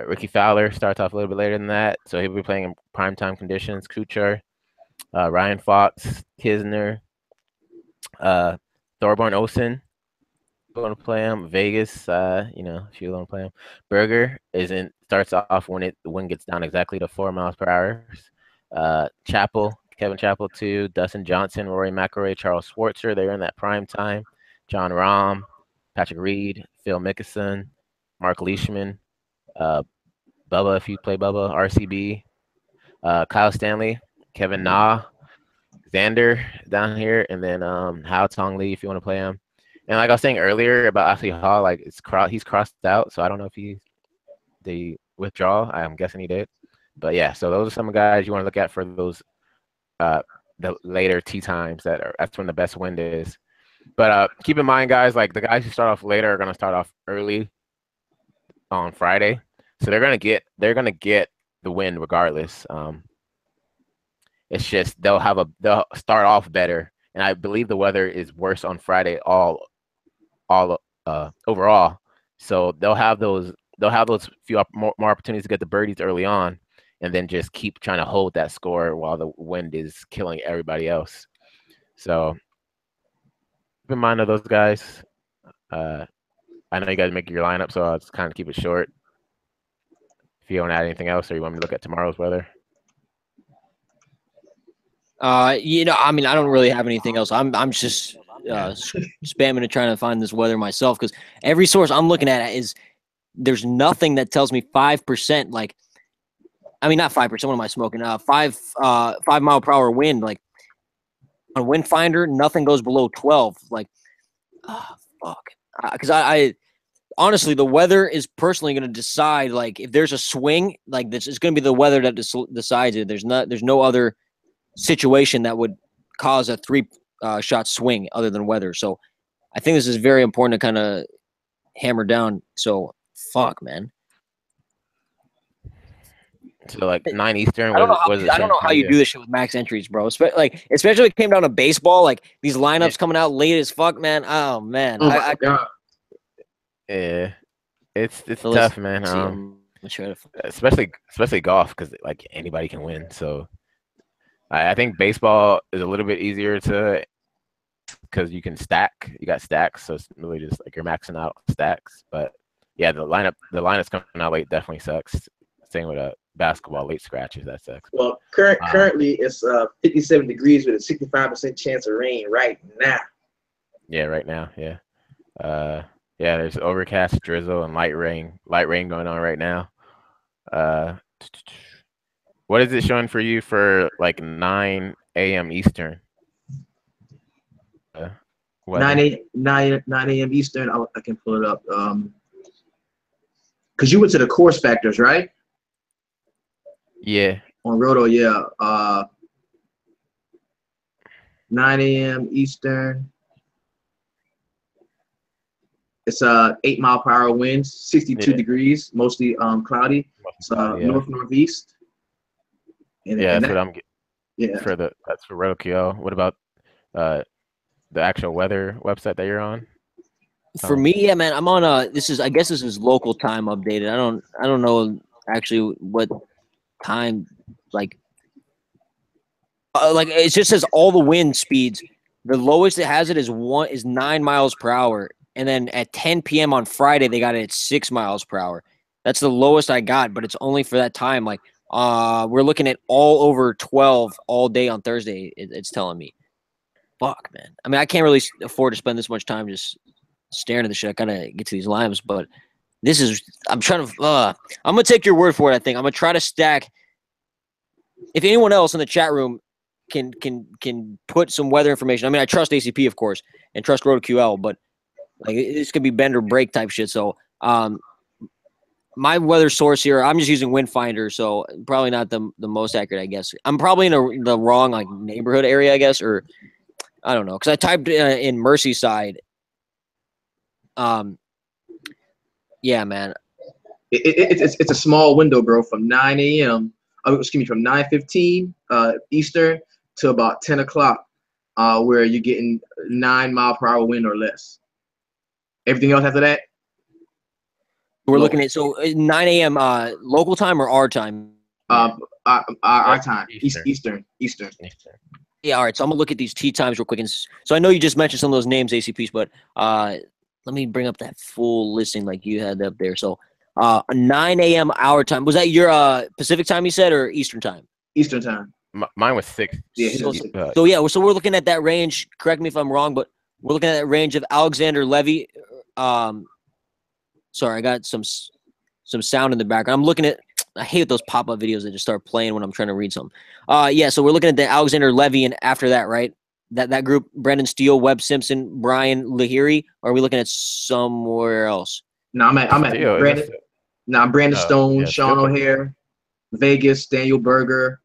Ricky Fowler starts off a little bit later than that, so he'll be playing in primetime conditions. Kuchar, Ryan Fox, Kisner, Thorborn Olsen, going to play him. Vegas, if you want to play him. Berger starts off when the wind gets down exactly to 4 miles per hour. Kevin Chappell too. Dustin Johnson, Rory McIlroy, Charles Schwartzer. They're in that prime time. John Rahm, Patrick Reed, Phil Mickelson, Mark Leishman, Bubba, if you play Bubba, RCB, Kyle Stanley, Kevin Na, Xander down here, and then Hao Tong Lee if you want to play him. And like I was saying earlier about Ashley Hall, like he's crossed out, so I don't know if they withdraw. I'm guessing he did. But yeah, so those are some guys you want to look at for those the later tee times. That's when the best wind is. But keep in mind, guys, like the guys who start off later are going to start off early on Friday, so they're gonna get the win regardless. It's just they'll start off better, and I believe the weather is worse on Friday all overall. So they'll have those few more opportunities to get the birdies early on, and then just keep trying to hold that score while the wind is killing everybody else. So keep in mind of those guys. I know you guys make your lineup, so I'll just kind of keep it short. If you don't add anything else, or you want me to look at tomorrow's weather. I don't really have anything else. I'm just spamming and trying to find this weather myself, because every source I'm looking at there's nothing that tells me 5%. Like, I mean, not 5%. What am I smoking? 5 mile per hour wind. Like on Wind Finder, nothing goes below 12. Like, fuck. Because honestly, the weather is personally going to decide. Like, if there's a swing, like this is going to be the weather that decides it. There's no other situation that would cause a 3-shot swing other than weather. So I think this is very important to kind of hammer down. So fuck, man. So like 9 Eastern. I don't know Was it I don't know how you do this shit with max entries, bro. Especially when it came down to baseball, like these lineups coming out late as fuck, man. Oh man, Oh my God. Yeah, it's So tough, man. Especially golf, because like anybody can win. So I think baseball is a little bit easier to, because you can stack. You got stacks, so it's really just like you're maxing out stacks. But yeah, the lineups coming out late definitely sucks. Same with basketball, late scratches, that sucks. Well, currently it's 57 degrees with a 65% chance of rain right now. Yeah, right now, yeah. Yeah, there's overcast, drizzle, and light rain going on right now. What is it showing for you for like 9 a.m. Eastern? 9 a.m. Eastern. I can pull it up. Because you went to the course factors, right? Yeah. On Roto, yeah. 9 a.m. Eastern. It's 8-mile-per-hour winds, 62 degrees, mostly cloudy. It's north-northeast. That's what I'm getting. Yeah. That's for Roto QL. What about the actual weather website that you're on? For me, yeah, man, I'm on I guess this is local time updated. I don't know actually what time, like it just says all the wind speeds. The lowest it has it is 9 miles per hour, and then at 10 p.m. on Friday they got it at 6 miles per hour. That's the lowest I got, but it's only for that time. Like, we're looking at all over 12 all day on Thursday. It's telling me. Fuck, man. I mean, I can't really afford to spend this much time just staring at the shit. I gotta get to these lineups, but I'm trying to. I'm gonna take your word for it. I think I'm gonna try to stack. If anyone else in the chat room can put some weather information. I mean, I trust ACP, of course, and trust RotoQL, but like this could be bend or break type shit. So, my weather source here, I'm just using Windfinder, so probably not the most accurate, I guess. I'm probably in the wrong like neighborhood area, I guess, or I don't know, because I typed in Merseyside. Yeah, man. It's a small window, bro, from 9 a.m. From 9:15 Eastern to about 10 o'clock, where you're getting 9-mile-per-hour wind or less. Everything else after that, we're looking at 9 a.m. Local time or our time? Our time, Eastern. Yeah, all right. So I'm gonna look at these tee times real quick. And so I know you just mentioned some of those names, ACPs, but let me bring up that full listing like you had up there. So 9 a.m. our time. Was that your Pacific time you said, or Eastern time? Eastern time. Mine was 6. Yeah. So we're looking at that range. Correct me if I'm wrong, but we're looking at that range of Alexander Levy. Sorry, I got some sound in the background. I'm looking at. I hate those pop-up videos that just start playing when I'm trying to read something. So we're looking at the Alexander Levy, and after that, right? That group: Brendan Steele, Webb Simpson, Brian Lahiri. Or are we looking at somewhere else? No, I'm at Brandon. No, I'm Brandon Stone, Sean O'Hare, Vegas, Daniel Berger,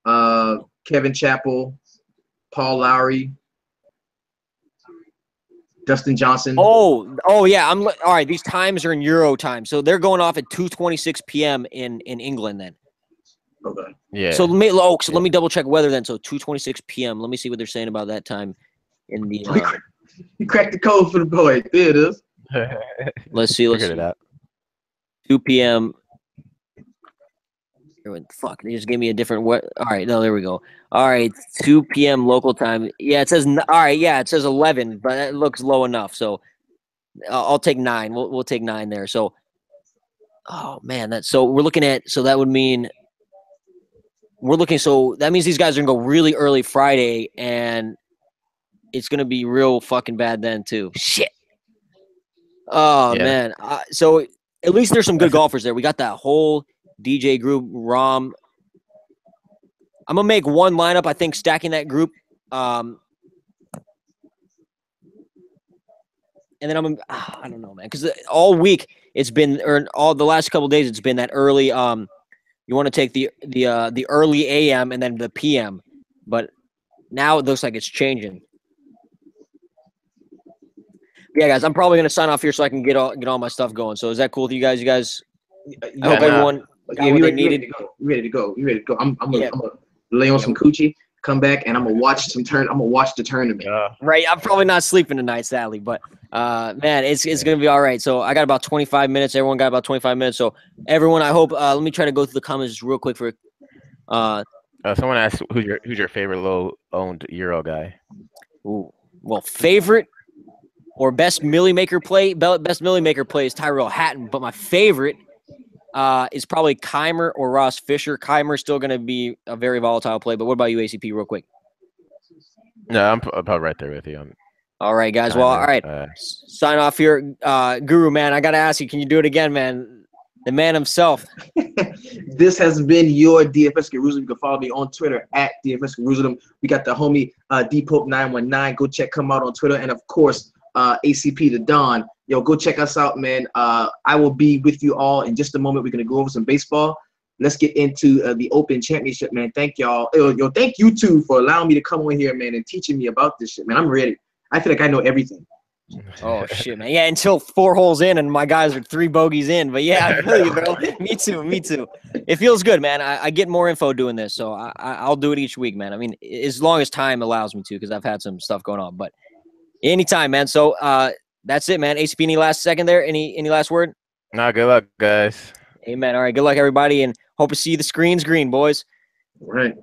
Kevin Chappell, Paul Lowry, Dustin Johnson. Oh yeah. All right. These times are in Euro time, so they're going off at 2:26 p.m. in England then. Okay. Yeah. So let me double check weather then. So 2:26 p.m. Let me see what they're saying about that time in the. You cracked the code for the boy. There it is. Let's see. Figured it out. 2 p.m. Fuck, they just gave me a different what? All right, no, there we go. All right, 2 p.m. local time. Yeah, it says all right. Yeah, it says 11, but it looks low enough. So I'll take 9. We'll take 9 there. So, oh man, so we're looking at. So that would mean So that means these guys are gonna go really early Friday, and it's gonna be real fucking bad then too. Shit. Oh man. So at least there's some good golfers there. We got that whole DJ group, Rom. I'm gonna make one lineup. I think stacking that group. and then I don't know, man, because all week it's been, or all the last couple of days it's been that early. You want to take the early AM and then the PM, but now it looks like it's changing. Yeah, guys, I'm probably gonna sign off here so I can get all my stuff going. So is that cool with you guys? You guys, I hope everyone got what they needed. We ready to go. I'm gonna lay on some coochie, come back, and I'm gonna watch the tournament. Right, I'm probably not sleeping tonight, sadly, but man, it's gonna be all right. So I got about 25 minutes. Everyone got about 25 minutes. So everyone, I hope. Let me try to go through the comments just real quick for. Someone asked who's your favorite low-owned Euro guy. Ooh, well, favorite. Or best Millie Maker play is Tyrell Hatton, but my favorite is probably Keimer or Ross Fisher. Keimer's still going to be a very volatile play, but what about you, ACP, real quick? No, I'm probably right there with you. All right, guys. Well, all right. Sign off here. Guru, man, I got to ask you, can you do it again, man? The man himself. This has been your DFS Jerusalem. You can follow me on Twitter at DFS Jerusalem. We got the homie DPope919. Go check him out on Twitter. And, of course, ACP the Don. Yo, go check us out, man. I will be with you all in just a moment. We're gonna go over some baseball. Let's get into the Open Championship, man. Thank y'all. Yo, thank you two for allowing me to come on here, man, and teaching me about this shit, man. I'm ready. I feel like I know everything. Oh shit, man. Yeah, until 4 holes in and my guys are 3 bogeys in. But yeah, I feel you, bro. Me too. It feels good, man. I get more info doing this, so I'll do it each week, man. I mean, as long as time allows me to, because I've had some stuff going on, but. Anytime, man. So that's it, man. ACP, any last second there? Any last word? Nah, good luck, guys. Amen. All right, good luck, everybody, and hope to see the screens green, boys. All right.